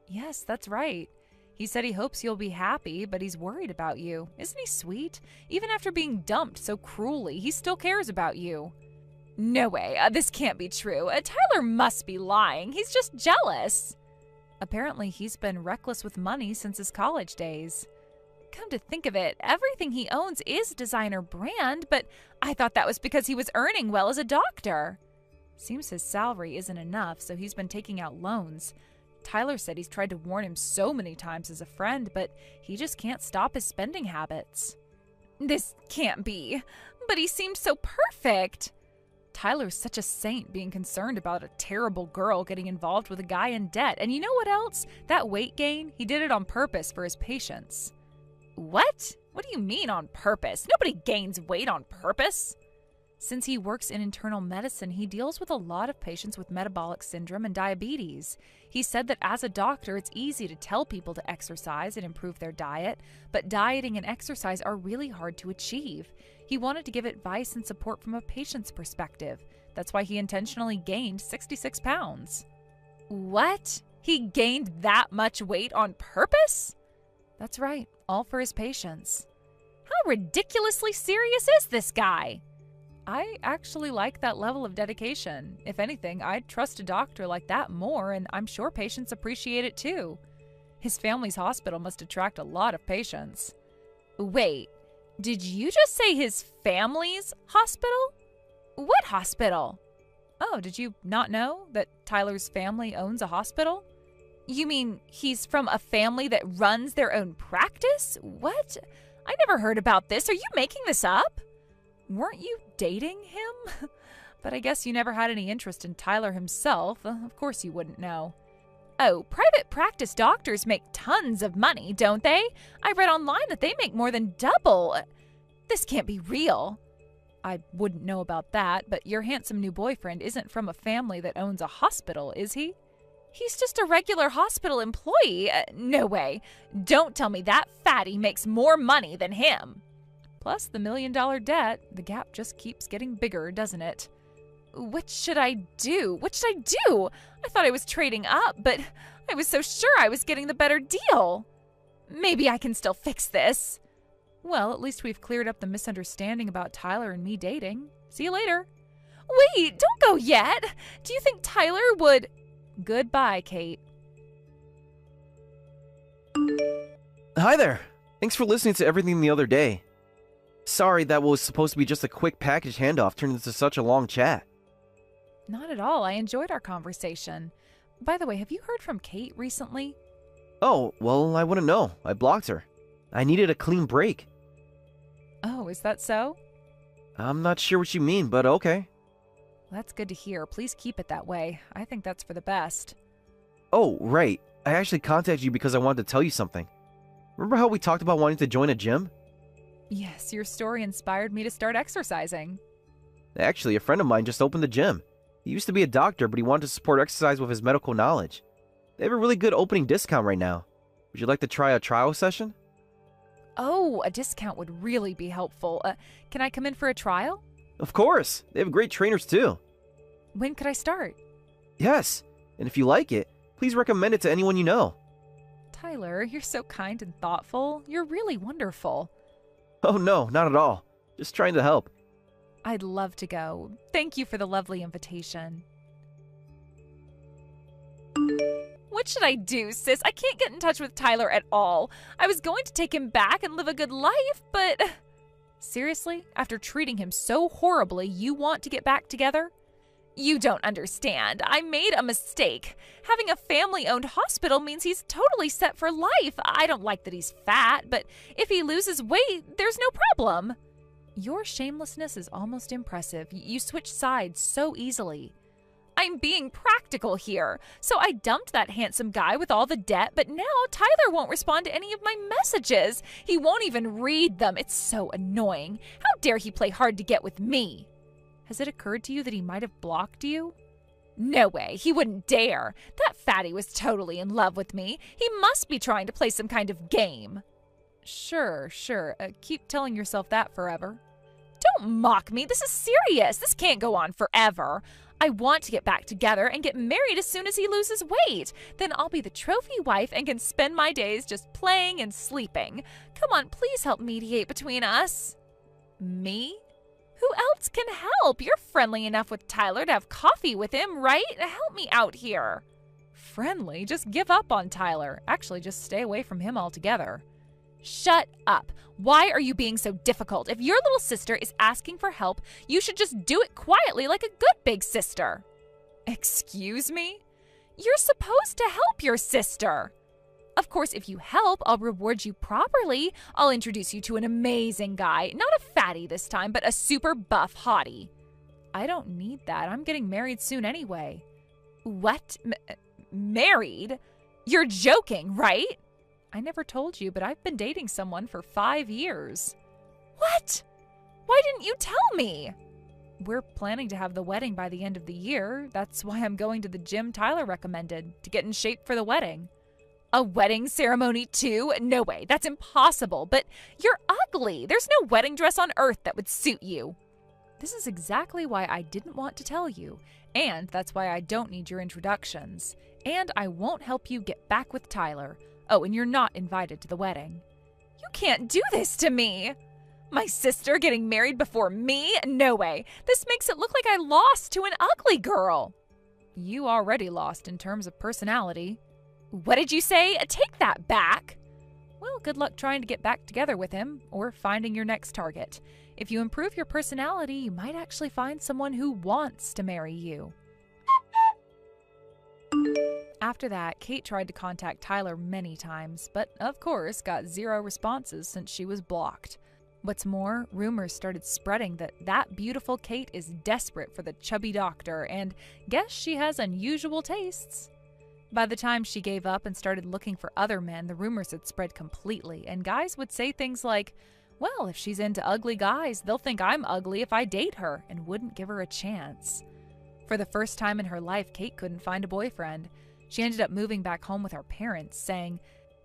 Yes, that's right. He said he hopes you'll be happy, but he's worried about you. Isn't he sweet? Even after being dumped so cruelly, he still cares about you. No way. This can't be true. Tyler must be lying. He's just jealous. Apparently, he's been reckless with money since his college days. Come to think of it, everything he owns is designer brand, but I thought that was because he was earning well as a doctor. Seems his salary isn't enough, so he's been taking out loans. Tyler said he's tried to warn him so many times as a friend, but he just can't stop his spending habits. This can't be. But he seemed so perfect. Tyler's such a saint being concerned about a terrible girl getting involved with a guy in debt. And you know what else? That weight gain, he did it on purpose for his patients. What? What do you mean on purpose? Nobody gains weight on purpose. Since he works in internal medicine, he deals with a lot of patients with metabolic syndrome and diabetes. He said that as a doctor, it's easy to tell people to exercise and improve their diet, but dieting and exercise are really hard to achieve. He wanted to give advice and support from a patient's perspective. That's why he intentionally gained 66 pounds. What? He gained that much weight on purpose? That's right, all for his patients. How ridiculously serious is this guy? I actually like that level of dedication. If anything, I'd trust a doctor like that more, and I'm sure patients appreciate it too. His family's hospital must attract a lot of patients. Wait, did you just say his family's hospital? What hospital? Oh, did you not know that Tyler's family owns a hospital? You mean he's from a family that runs their own practice? What? I never heard about this. Are you making this up? Weren't you dating him? But I guess you never had any interest in Tyler himself. Of course you wouldn't know. Oh, private practice doctors make tons of money, don't they? I read online that they make more than double. This can't be real. I wouldn't know about that, but your handsome new boyfriend isn't from a family that owns a hospital, is he? He's just a regular hospital employee. No way. Don't tell me that fatty makes more money than him. Plus the $1 million debt, the gap just keeps getting bigger, doesn't it? What should I do? What should I do? I thought I was trading up, but I was so sure I was getting the better deal. Maybe I can still fix this. Well, at least we've cleared up the misunderstanding about Tyler and me dating. See you later. Wait, don't go yet. Do you think Tyler would... Goodbye, Kate. Hi there. Thanks for listening to everything the other day. Sorry that what was supposed to be just a quick package handoff turned into such a long chat. Not at all. I enjoyed our conversation. By the way, have you heard from Kate recently? Oh, well, I wouldn't know. I blocked her. I needed a clean break. Oh, is that so? I'm not sure what you mean, but okay. That's good to hear. Please keep it that way. I think that's for the best. Oh, right. I actually contacted you because I wanted to tell you something. Remember how we talked about wanting to join a gym? Yes, your story inspired me to start exercising. Actually, a friend of mine just opened the gym. He used to be a doctor, but he wanted to support exercise with his medical knowledge. They have a really good opening discount right now. Would you like to try a trial session? Oh, a discount would really be helpful. Can I come in for a trial? Of course, they have great trainers too. When could I start? Yes, and if you like it, please recommend it to anyone you know. Tyler, you're so kind and thoughtful. You're really wonderful. Oh no, not at all. Just trying to help. I'd love to go. Thank you for the lovely invitation. What should I do, sis? I can't get in touch with Tyler at all. I was going to take him back and live a good life, but... Seriously? After treating him so horribly, you want to get back together? You don't understand. I made a mistake. Having a family-owned hospital means he's totally set for life. I don't like that he's fat, but if he loses weight, there's no problem. Your shamelessness is almost impressive. You switch sides so easily. I'm being practical here. So I dumped that handsome guy with all the debt, but now Tyler won't respond to any of my messages. He won't even read them. It's so annoying. How dare he play hard to get with me? Has it occurred to you that he might have blocked you? No way. He wouldn't dare. That fatty was totally in love with me. He must be trying to play some kind of game. Sure. Keep telling yourself that forever. Don't mock me. This is serious. This can't go on forever. I want to get back together and get married as soon as he loses weight. Then I'll be the trophy wife and can spend my days just playing and sleeping. Come on, please help mediate between us. Me? Who else can help? You're friendly enough with Tyler to have coffee with him, right? Help me out here. Friendly? Just give up on Tyler. Actually, just stay away from him altogether. Shut up. Why are you being so difficult? If your little sister is asking for help, you should just do it quietly like a good big sister. Excuse me? You're supposed to help your sister. Of course, if you help, I'll reward you properly. I'll introduce you to an amazing guy. Not a fatty this time, but a super buff hottie. I don't need that. I'm getting married soon anyway. What? Married? You're joking, right? I never told you, but I've been dating someone for 5 years. What? Why didn't you tell me? We're planning to have the wedding by the end of the year. That's why I'm going to the gym Tyler recommended, to get in shape for the wedding. A wedding ceremony too? No way, that's impossible. But you're ugly. There's no wedding dress on earth that would suit you. This is exactly why I didn't want to tell you. And that's why I don't need your introductions. And I won't help you get back with Tyler. Oh, and you're not invited to the wedding. You can't do this to me. My sister getting married before me? No way. This makes it look like I lost to an ugly girl. You already lost in terms of personality. What did you say? Take that back. Well, good luck trying to get back together with him or finding your next target. If you improve your personality, you might actually find someone who wants to marry you. After that, Kate tried to contact Tyler many times, but of course got 0 responses since she was blocked. What's more, rumors started spreading that beautiful Kate is desperate for the chubby doctor and guess she has unusual tastes. By the time she gave up and started looking for other men, the rumors had spread completely, and guys would say things like, well, if she's into ugly guys, they'll think I'm ugly if I date her, and wouldn't give her a chance. For the first time in her life, Kate couldn't find a boyfriend. She ended up moving back home with her parents, saying,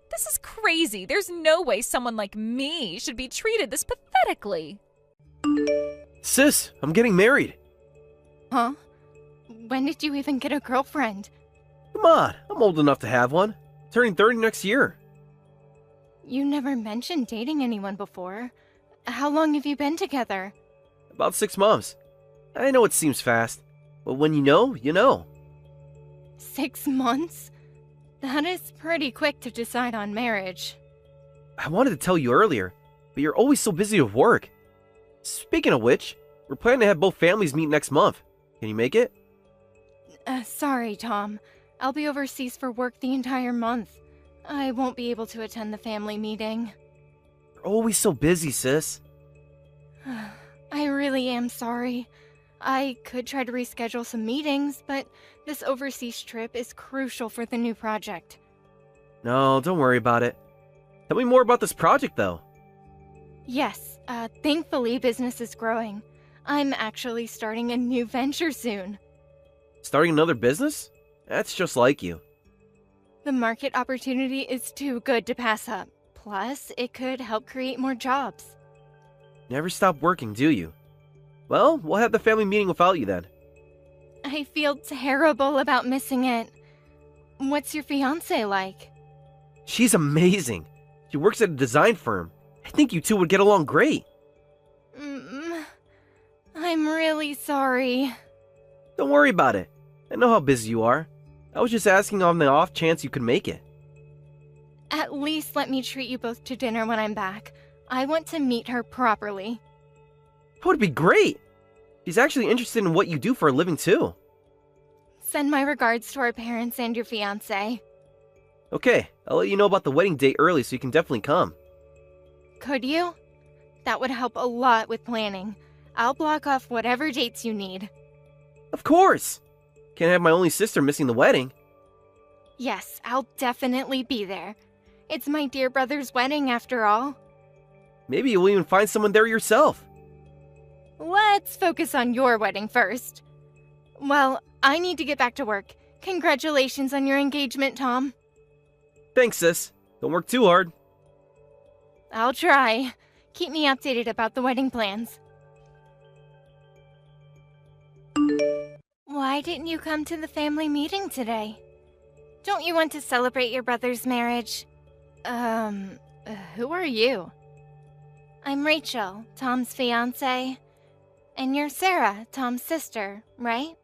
"This is crazy. There's no way someone like me should be treated this pathetically." Sis, I'm getting married. Huh? When did you even get a girlfriend? Come on, I'm old enough to have one. Turning 30 next year. You never mentioned dating anyone before. How long have you been together? About 6 months. I know it seems fast, but when you know, you know. 6 months? That is pretty quick to decide on marriage. I wanted to tell you earlier, but you're always so busy with work. Speaking of which, we're planning to have both families meet next month. Can you make it? Sorry, Tom. I'll be overseas for work the entire month. I won't be able to attend the family meeting. You're always so busy, sis. I really am sorry. I could try to reschedule some meetings, but this overseas trip is crucial for the new project. No, don't worry about it. Tell me more about this project, though. Yes, thankfully business is growing. I'm actually starting a new venture soon. Starting another business? That's just like you. The market opportunity is too good to pass up. Plus, it could help create more jobs. Never stop working, do you? Well, we'll have the family meeting without you then. I feel terrible about missing it. What's your fiance like? She's amazing. She works at a design firm. I think you two would get along great. I'm really sorry. Don't worry about it. I know how busy you are. I was just asking on the off chance you could make it. At least let me treat you both to dinner when I'm back. I want to meet her properly. That would be great. She's actually interested in what you do for a living too. Send my regards to our parents and your fiance. Okay, I'll let you know about the wedding date early so you can definitely come. Could you? That would help a lot with planning. I'll block off whatever dates you need. Of course! Can't have my only sister missing the wedding. Yes, I'll definitely be there. It's my dear brother's wedding after all. Maybe you'll even find someone there yourself. Let's focus on your wedding first. Well, I need to get back to work. Congratulations on your engagement, Tom. Thanks, sis. Don't work too hard. I'll try. Keep me updated about the wedding plans. Why didn't you come to the family meeting today? Don't you want to celebrate your brother's marriage? Who are you? I'm Rachel, Tom's fiance. And you're Sarah, Tom's sister, right?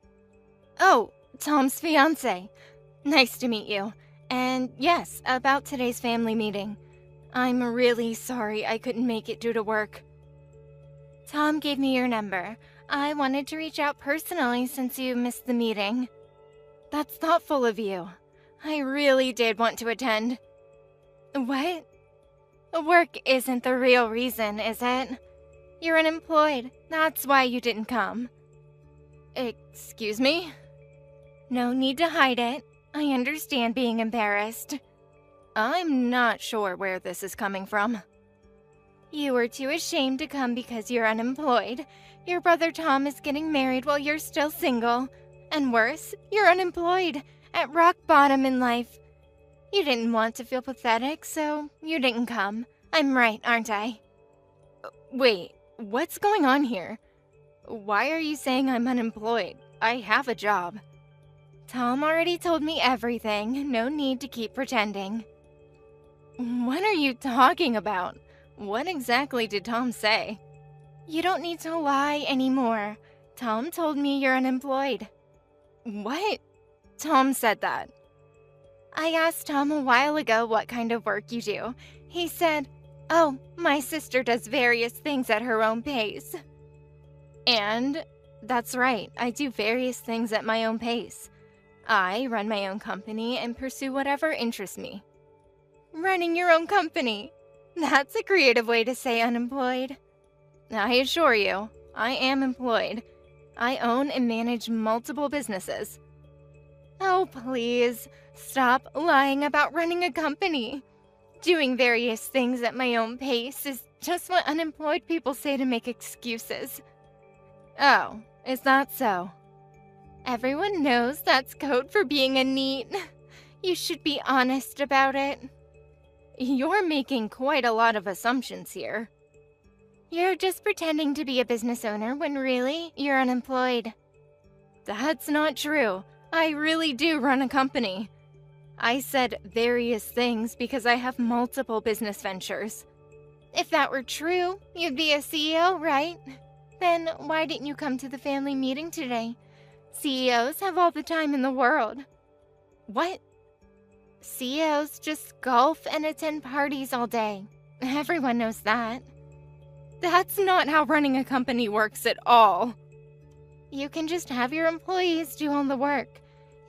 Oh, Tom's fiance. Nice to meet you. And yes, about today's family meeting. I'm really sorry I couldn't make it due to work. Tom gave me your number. I wanted to reach out personally since you missed the meeting. That's thoughtful of you. I really did want to attend. What? Work isn't the real reason, is it? You're unemployed. That's why you didn't come. Excuse me? No need to hide it. I understand being embarrassed. I'm not sure where this is coming from. You were too ashamed to come because you're unemployed. Your brother Tom is getting married while you're still single. And worse, you're unemployed, at rock bottom in life. You didn't want to feel pathetic, so you didn't come. I'm right, aren't I? Wait, what's going on here? Why are you saying I'm unemployed? I have a job. Tom already told me everything. No need to keep pretending. What are you talking about? What exactly did Tom say? You don't need to lie anymore. Tom told me you're unemployed. What? Tom said that. I asked Tom a while ago what kind of work you do. He said, "Oh, my sister does various things at her own pace." And that's right, I do various things at my own pace. I run my own company and pursue whatever interests me. Running your own company? That's a creative way to say unemployed. I assure you, I am employed. I own and manage multiple businesses. Oh, please, stop lying about running a company. Doing various things at my own pace is just what unemployed people say to make excuses. Oh, is that so? Everyone knows that's code for being a NEET. You should be honest about it. You're making quite a lot of assumptions here. You're just pretending to be a business owner when really you're unemployed. That's not true. I really do run a company. I said various things because I have multiple business ventures. If that were true, you'd be a CEO, right? Then why didn't you come to the family meeting today? CEOs have all the time in the world. What? CEOs just golf and attend parties all day. Everyone knows that. That's not how running a company works at all. You can just have your employees do all the work.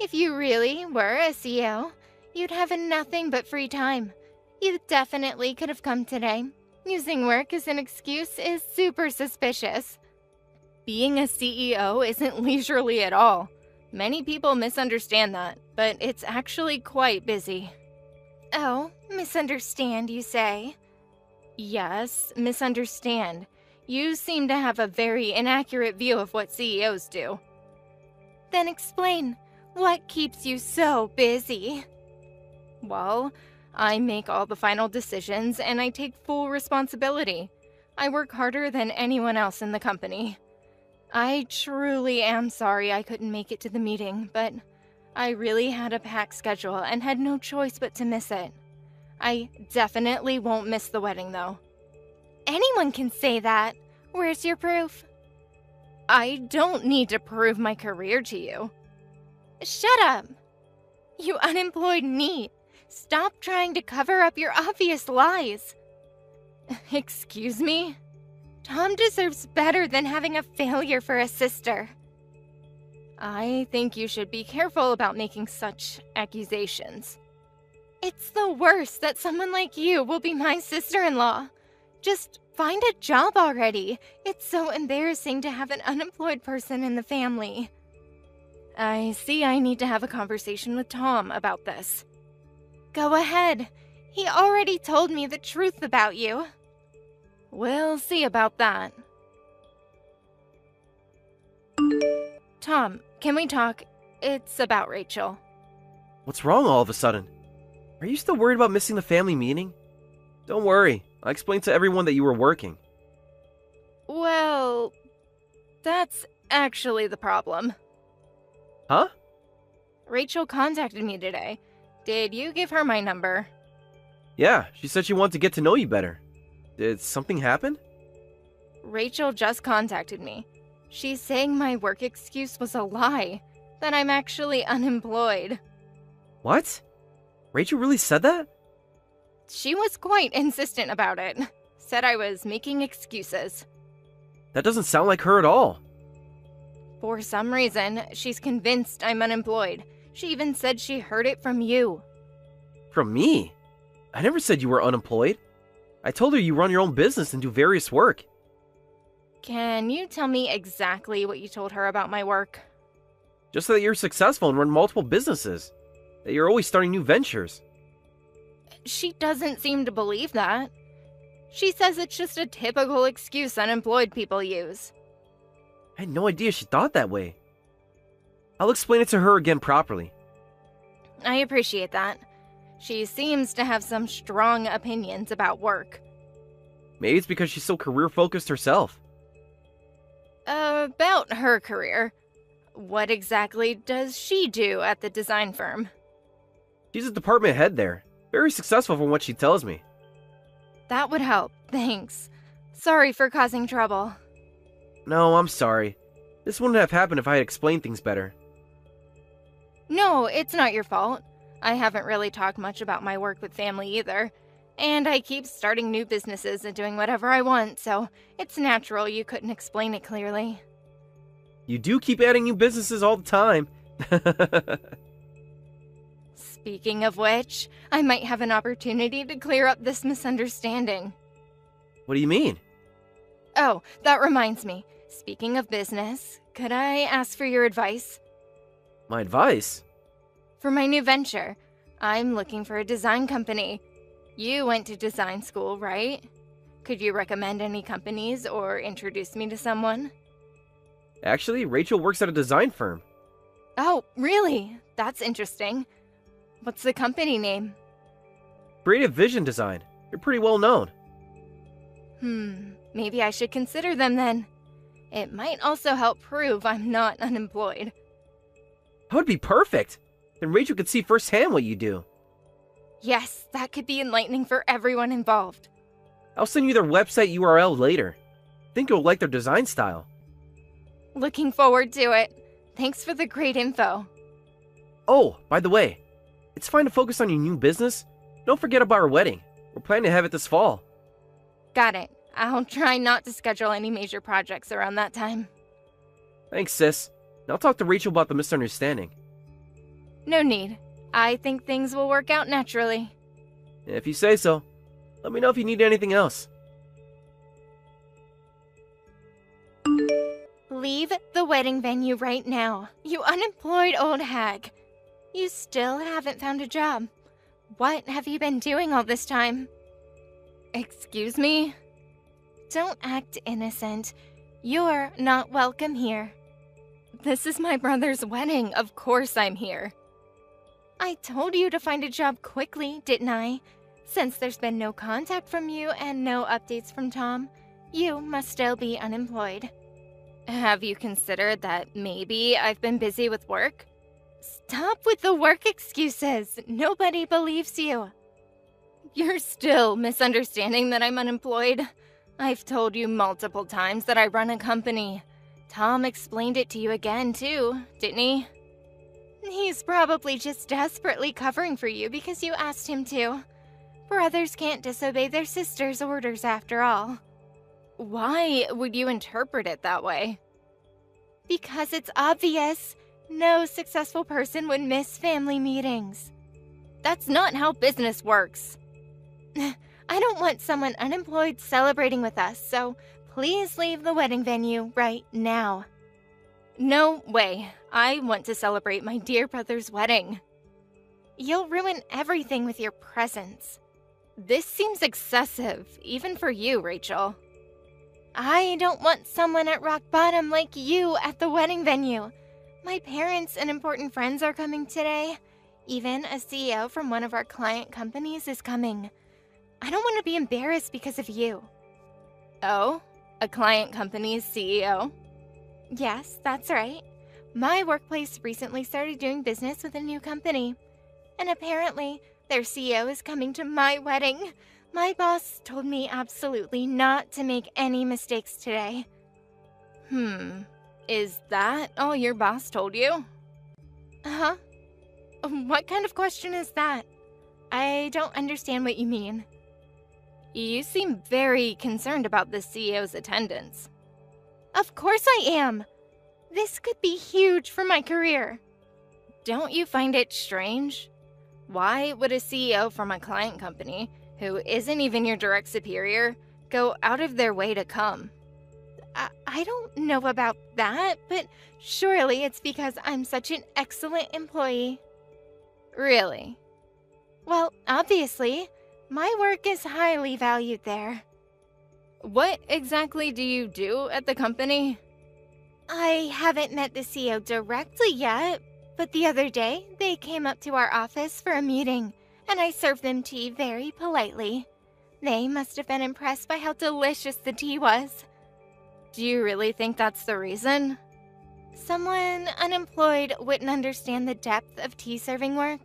If you really were a CEO, you'd have nothing but free time. You definitely could have come today. Using work as an excuse is super suspicious. Being a CEO isn't leisurely at all. Many people misunderstand that, but it's actually quite busy. Oh, misunderstand, you say? Yes, misunderstand. You seem to have a very inaccurate view of what CEOs do. Then explain. What keeps you so busy? Well, I make all the final decisions, and I take full responsibility. I work harder than anyone else in the company. I truly am sorry I couldn't make it to the meeting, but I really had a packed schedule and had no choice but to miss it. I definitely won't miss the wedding, though. Anyone can say that. Where's your proof? I don't need to prove my career to you. Shut up! You unemployed NEET. Stop trying to cover up your obvious lies. Excuse me? Tom deserves better than having a failure for a sister. I think you should be careful about making such accusations. It's the worst that someone like you will be my sister-in-law. Just find a job already. It's so embarrassing to have an unemployed person in the family. I see I need to have a conversation with Tom about this. Go ahead. He already told me the truth about you. We'll see about that. Tom, can we talk? It's about Rachel. What's wrong all of a sudden? Are you still worried about missing the family meeting? Don't worry, I explained to everyone that you were working. Well, that's actually the problem. Huh? Rachel contacted me today. Did you give her my number? Yeah, she said she wanted to get to know you better. Did something happen? Rachel just contacted me. She's saying my work excuse was a lie, that I'm actually unemployed. What? Rachel really said that? She was quite insistent about it. Said I was making excuses. That doesn't sound like her at all. For some reason, she's convinced I'm unemployed. She even said she heard it from you. From me? I never said you were unemployed. I told her you run your own business and do various work. Can you tell me exactly what you told her about my work? Just that you're successful and run multiple businesses. That you're always starting new ventures. She doesn't seem to believe that. She says it's just a typical excuse unemployed people use. I had no idea she thought that way. I'll explain it to her again properly. I appreciate that. She seems to have some strong opinions about work. Maybe it's because she's so career-focused herself. About her career. What exactly does she do at the design firm? She's a department head there. Very successful from what she tells me. That would help, thanks. Sorry for causing trouble. No, I'm sorry. This wouldn't have happened if I had explained things better. No, it's not your fault. I haven't really talked much about my work with family either. And I keep starting new businesses and doing whatever I want, so it's natural you couldn't explain it clearly. You do keep adding new businesses all the time. Speaking of which, I might have an opportunity to clear up this misunderstanding. What do you mean? Oh, that reminds me. Speaking of business, could I ask for your advice? My advice? For my new venture, I'm looking for a design company. You went to design school, right? Could you recommend any companies or introduce me to someone? Actually, Rachel works at a design firm. Oh, really? That's interesting. What's the company name? Creative Vision Design. You're pretty well known. Maybe I should consider them then. It might also help prove I'm not unemployed. That would be perfect. Then Rachel could see firsthand what you do. Yes, that could be enlightening for everyone involved. I'll send you their website URL later. Think you'll like their design style. Looking forward to it. Thanks for the great info. Oh, by the way, it's fine to focus on your new business. Don't forget about our wedding. We're planning to have it this fall. Got it. I'll try not to schedule any major projects around that time. Thanks, sis. Now I'll talk to Rachel about the misunderstanding. No need. I think things will work out naturally. If you say so. Let me know if you need anything else. Leave the wedding venue right now, you unemployed old hag. You still haven't found a job. What have you been doing all this time? Excuse me? Don't act innocent. You're not welcome here. This is my brother's wedding. Of course I'm here. I told you to find a job quickly, didn't I? Since there's been no contact from you and no updates from Tom, you must still be unemployed. Have you considered that maybe I've been busy with work? Stop with the work excuses. Nobody believes you. You're still misunderstanding that I'm unemployed. I've told you multiple times that I run a company. Tom explained it to you again, too, didn't he? He's probably just desperately covering for you because you asked him to. Brothers can't disobey their sister's orders after all. Why would you interpret it that way? Because it's obvious. No successful person would miss family meetings. That's not how business works. I don't want someone unemployed celebrating with us, so please leave the wedding venue right now. No way. I want to celebrate my dear brother's wedding. You'll ruin everything with your presence. This seems excessive, even for you, Rachel. I don't want someone at rock bottom like you at the wedding venue. My parents and important friends are coming today. Even a CEO from one of our client companies is coming. I don't want to be embarrassed because of you. Oh? A client company's CEO? Yes, that's right. My workplace recently started doing business with a new company. And apparently, their CEO is coming to my wedding. My boss told me absolutely not to make any mistakes today. Is that all your boss told you? Huh? What kind of question is that? I don't understand what you mean. You seem very concerned about the CEO's attendance. Of course I am! This could be huge for my career. Don't you find it strange? Why would a CEO from a client company, who isn't even your direct superior, go out of their way to come? I don't know about that, but surely it's because I'm such an excellent employee. Really? Well, obviously. My work is highly valued there. What exactly do you do at the company? I haven't met the CEO directly yet, but the other day they came up to our office for a meeting, and I served them tea very politely. They must have been impressed by how delicious the tea was. Do you really think that's the reason? Someone unemployed wouldn't understand the depth of tea-serving work.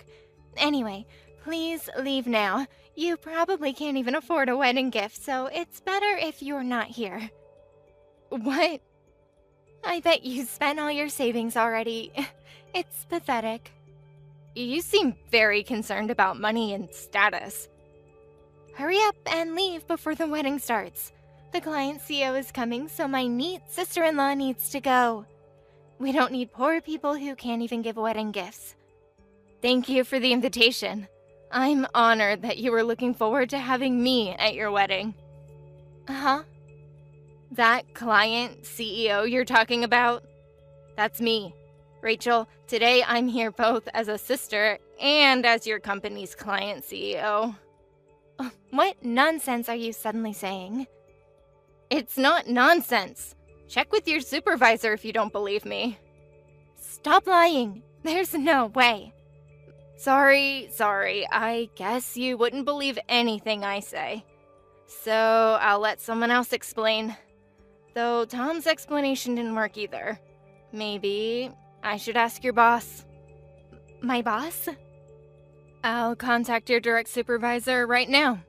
Anyway, please leave now. You probably can't even afford a wedding gift, so it's better if you're not here. What? I bet you spent all your savings already. It's pathetic. You seem very concerned about money and status. Hurry up and leave before the wedding starts. The client CEO is coming, so my neat sister-in-law needs to go. We don't need poor people who can't even give wedding gifts. Thank you for the invitation. I'm honored that you were looking forward to having me at your wedding. Huh? That client CEO you're talking about? That's me. Rachel, today I'm here both as a sister and as your company's client CEO. What nonsense are you suddenly saying? It's not nonsense. Check with your supervisor if you don't believe me. Stop lying. There's no way. Sorry. I guess you wouldn't believe anything I say. So I'll let someone else explain. Though Tom's explanation didn't work either. Maybe I should ask your boss. My boss? I'll contact your direct supervisor right now.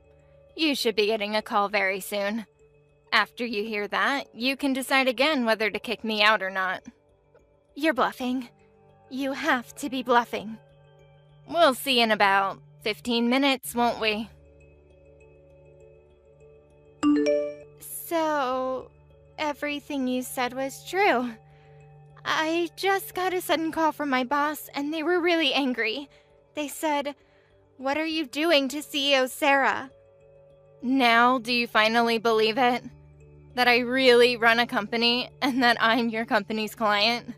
You should be getting a call very soon. After you hear that, you can decide again whether to kick me out or not. You're bluffing. You have to be bluffing. We'll see in about 15 minutes, won't we? So, everything you said was true. I just got a sudden call from my boss, and they were really angry. They said, "What are you doing to CEO Sarah?" Now, do you finally believe it? That I really run a company, and that I'm your company's client?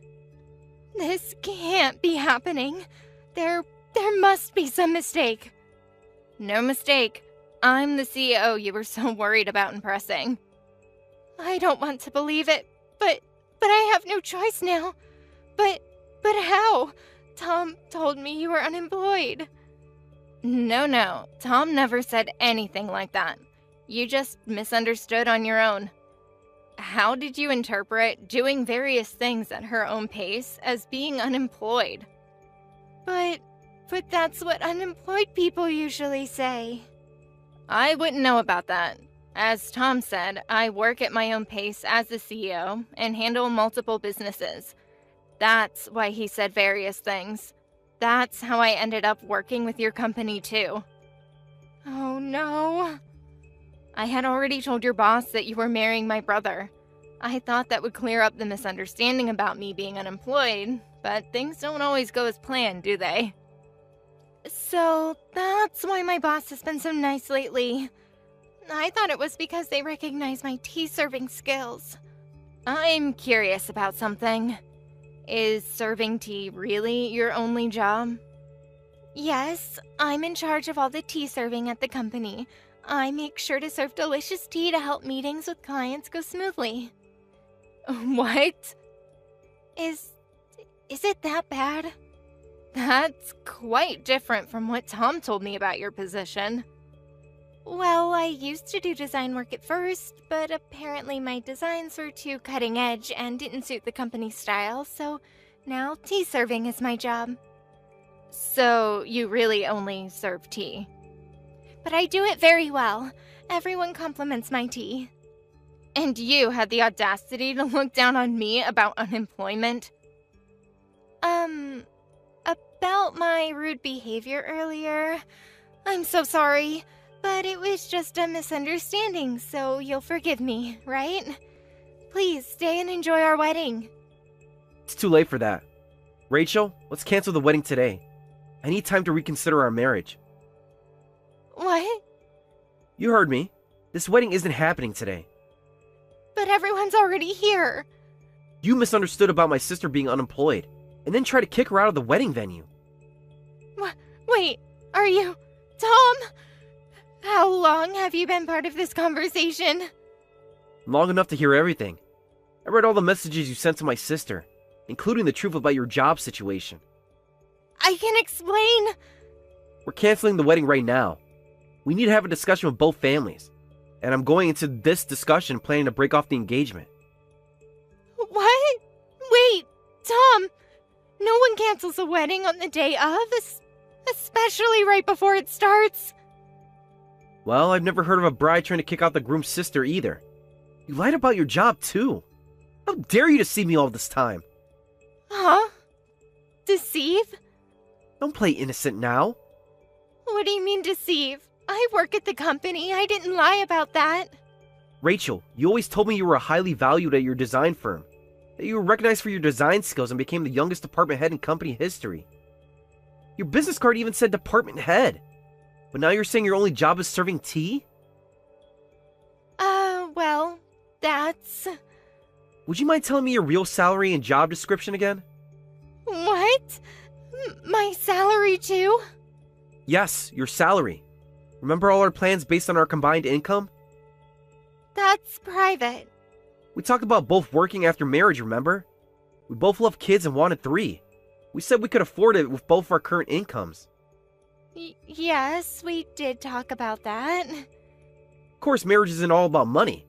This can't be happening. There must be some mistake. No mistake. I'm the CEO you were so worried about impressing. I don't want to believe it, but I have no choice now. But how? Tom told me you were unemployed. No, Tom never said anything like that. You just misunderstood on your own. How did you interpret doing various things at her own pace as being unemployed? But that's what unemployed people usually say. I wouldn't know about that. As Tom said, I work at my own pace as the CEO and handle multiple businesses. That's why he said various things. That's how I ended up working with your company too. Oh no. I had already told your boss that you were marrying my brother. I thought that would clear up the misunderstanding about me being unemployed, but things don't always go as planned, do they? So that's why my boss has been so nice lately. I thought it was because they recognize my tea-serving skills. I'm curious about something. Is serving tea really your only job? Yes, I'm in charge of all the tea serving at the company. I make sure to serve delicious tea to help meetings with clients go smoothly. What? Is it that bad? That's quite different from what Tom told me about your position. Well, I used to do design work at first, but apparently my designs were too cutting edge and didn't suit the company's style, so now tea serving is my job. So you really only serve tea? But I do it very well. Everyone compliments my tea. And you had the audacity to look down on me about unemployment? About my rude behavior earlier. I'm so sorry. But it was just a misunderstanding, so you'll forgive me, right? Please stay and enjoy our wedding. It's too late for that. Rachel, let's cancel the wedding today. I need time to reconsider our marriage. What? You heard me. This wedding isn't happening today. But everyone's already here. You misunderstood about my sister being unemployed, and then tried to kick her out of the wedding venue. Wait, are you... Tom? How long have you been part of this conversation? Long enough to hear everything. I read all the messages you sent to my sister, including the truth about your job situation. I can explain. We're canceling the wedding right now. We need to have a discussion with both families, and I'm going into this discussion planning to break off the engagement. What? Wait, Tom. No one cancels a wedding on the day of, especially right before it starts. Well, I've never heard of a bride trying to kick out the groom's sister either. You lied about your job too. How dare you deceive me all this time? Huh? Deceive? Don't play innocent now. What do you mean deceive? I work at the company. I didn't lie about that. Rachel, you always told me you were highly valued at your design firm, that you were recognized for your design skills and became the youngest department head in company history. Your business card even said department head. But now you're saying your only job is serving tea? Well, that's... Would you mind telling me your real salary and job description again? What? My salary too? Yes, your salary. Remember all our plans based on our combined income? That's private. We talked about both working after marriage, remember? We both love kids and wanted 3. We said we could afford it with both our current incomes. Yes, we did talk about that. Of course, marriage isn't all about money.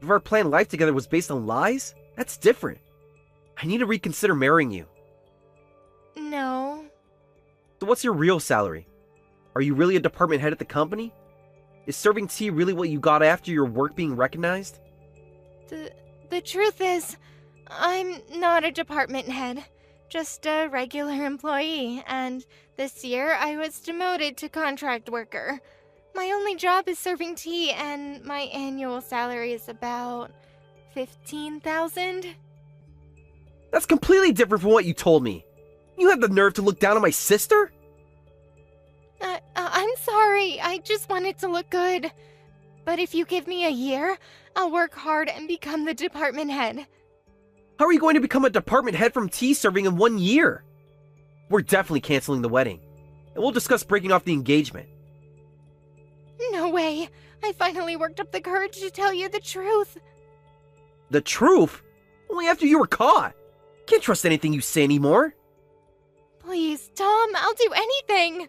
If our planned life together was based on lies, that's different. I need to reconsider marrying you. No. So what's your real salary? Are you really a department head at the company? Is serving tea really what you got after your work being recognized? The truth is, I'm not a department head. Just a regular employee, and this year I was demoted to contract worker. My only job is serving tea, and my annual salary is about $15,000. That's completely different from what you told me. You had the nerve to look down on my sister? I'm sorry, I just want it to look good. But if you give me a year, I'll work hard and become the department head. How are you going to become a department head from tea serving in 1 year? We're definitely canceling the wedding, and we'll discuss breaking off the engagement. No way. I finally worked up the courage to tell you the truth. The truth? Only after you were caught. Can't trust anything you say anymore. Please, Tom, I'll do anything.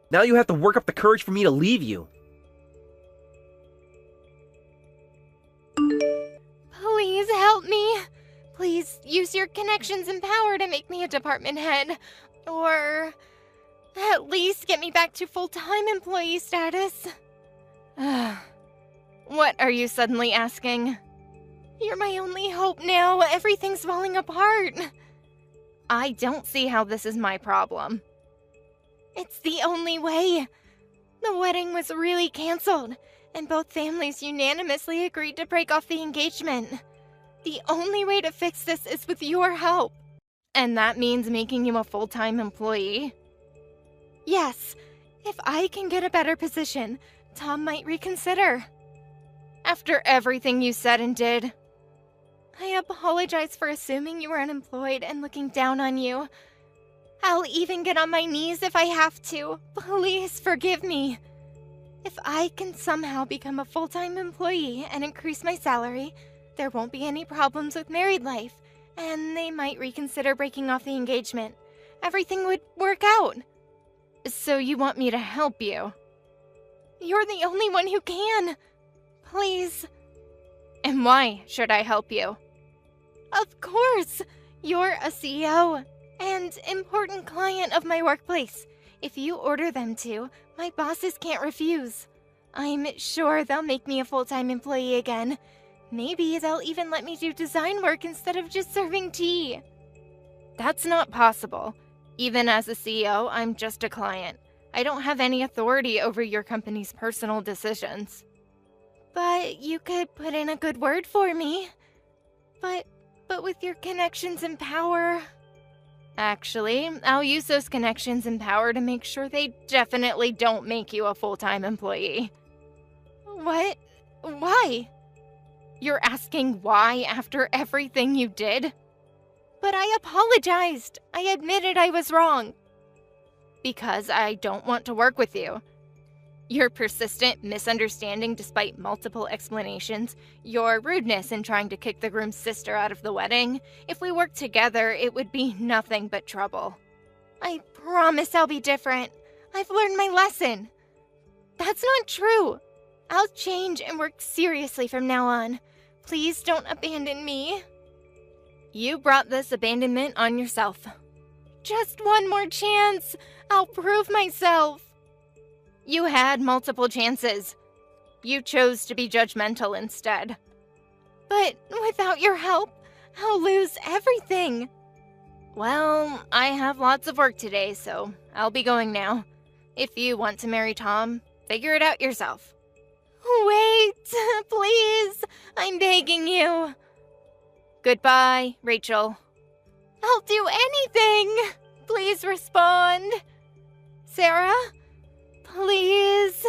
Now you have to work up the courage for me to leave you. Please help me. Please use your connections and power to make me a department head. Or at least get me back to full-time employee status. What are you suddenly asking? You're my only hope now. Everything's falling apart. I don't see how this is my problem. It's the only way. The wedding was really canceled, and both families unanimously agreed to break off the engagement. The only way to fix this is with your help. And that means making you a full-time employee? Yes. If I can get a better position, Tom might reconsider. After everything you said and did, I apologize for assuming you were unemployed and looking down on you. I'll even get on my knees if I have to. Please forgive me. If I can somehow become a full-time employee and increase my salary, there won't be any problems with married life, and they might reconsider breaking off the engagement. Everything would work out. So you want me to help you? You're the only one who can. Please. And why should I help you? Of course! You're a CEO and important client of my workplace. If you order them to, my bosses can't refuse. I'm sure they'll make me a full-time employee again. Maybe they'll even let me do design work instead of just serving tea. That's not possible. Even as a CEO, I'm just a client. I don't have any authority over your company's personal decisions. But you could put in a good word for me. But with your connections and power... Actually, I'll use those connections and power to make sure they definitely don't make you a full-time employee. What? Why? You're asking why after everything you did? But I apologized. I admitted I was wrong. Because I don't want to work with you. Your persistent misunderstanding despite multiple explanations, your rudeness in trying to kick the groom's sister out of the wedding. If we worked together, it would be nothing but trouble. I promise I'll be different. I've learned my lesson. That's not true. I'll change and work seriously from now on. Please don't abandon me. You brought this abandonment on yourself. Just one more chance. I'll prove myself. You had multiple chances. You chose to be judgmental instead. But without your help, I'll lose everything. Well, I have lots of work today, so I'll be going now. If you want to marry Tom, figure it out yourself. Wait, please. I'm begging you. Goodbye, Rachel. I'll do anything. Please respond. Sarah? Please.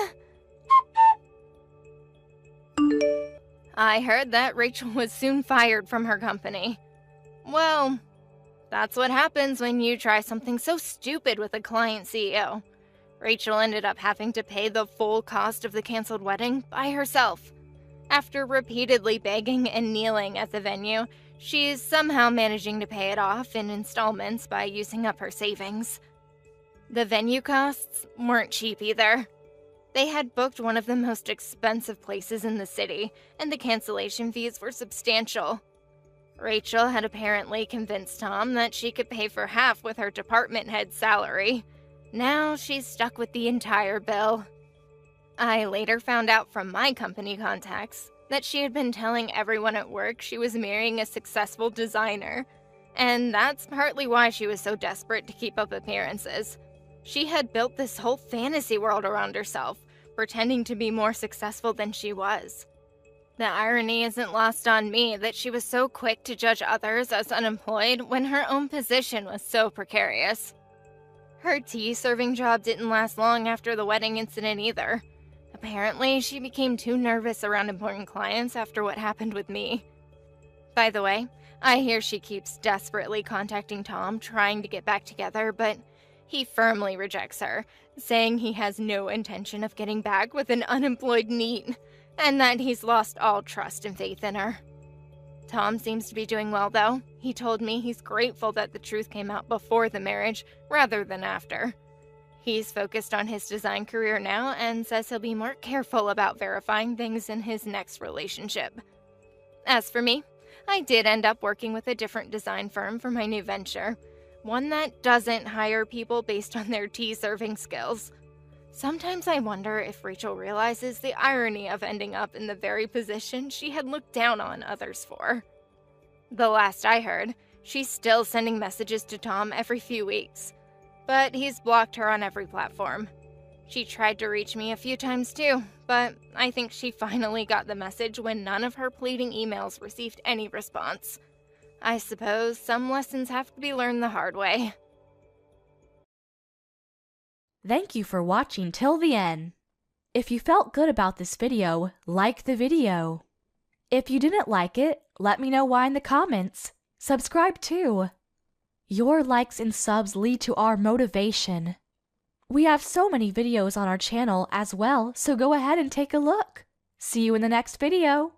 I heard that Rachel was soon fired from her company. Well, that's what happens when you try something so stupid with a client CEO. Rachel ended up having to pay the full cost of the canceled wedding by herself. After repeatedly begging and kneeling at the venue, she's somehow managing to pay it off in installments by using up her savings. The venue costs weren't cheap either. They had booked one of the most expensive places in the city, and the cancellation fees were substantial. Rachel had apparently convinced Tom that she could pay for half with her department head's salary. Now she's stuck with the entire bill. I later found out from my company contacts that she had been telling everyone at work she was marrying a successful designer, and that's partly why she was so desperate to keep up appearances. She had built this whole fantasy world around herself, pretending to be more successful than she was. The irony isn't lost on me that she was so quick to judge others as unemployed when her own position was so precarious. Her tea-serving job didn't last long after the wedding incident either. Apparently, she became too nervous around important clients after what happened with me. By the way, I hear she keeps desperately contacting Tom, trying to get back together, but he firmly rejects her, saying he has no intention of getting back with an unemployed NEET, and that he's lost all trust and faith in her. Tom seems to be doing well, though. He told me he's grateful that the truth came out before the marriage, rather than after. He's focused on his design career now and says he'll be more careful about verifying things in his next relationship. As for me, I did end up working with a different design firm for my new venture, one that doesn't hire people based on their tea-serving skills. Sometimes I wonder if Rachel realizes the irony of ending up in the very position she had looked down on others for. The last I heard, she's still sending messages to Tom every few weeks, but he's blocked her on every platform. She tried to reach me a few times too, but I think she finally got the message when none of her pleading emails received any response. I suppose some lessons have to be learned the hard way. Thank you for watching till the end. If you felt good about this video, like the video. If you didn't like it, let me know why in the comments. Subscribe too. Your likes and subs lead to our motivation. We have so many videos on our channel as well, so go ahead and take a look. See you in the next video.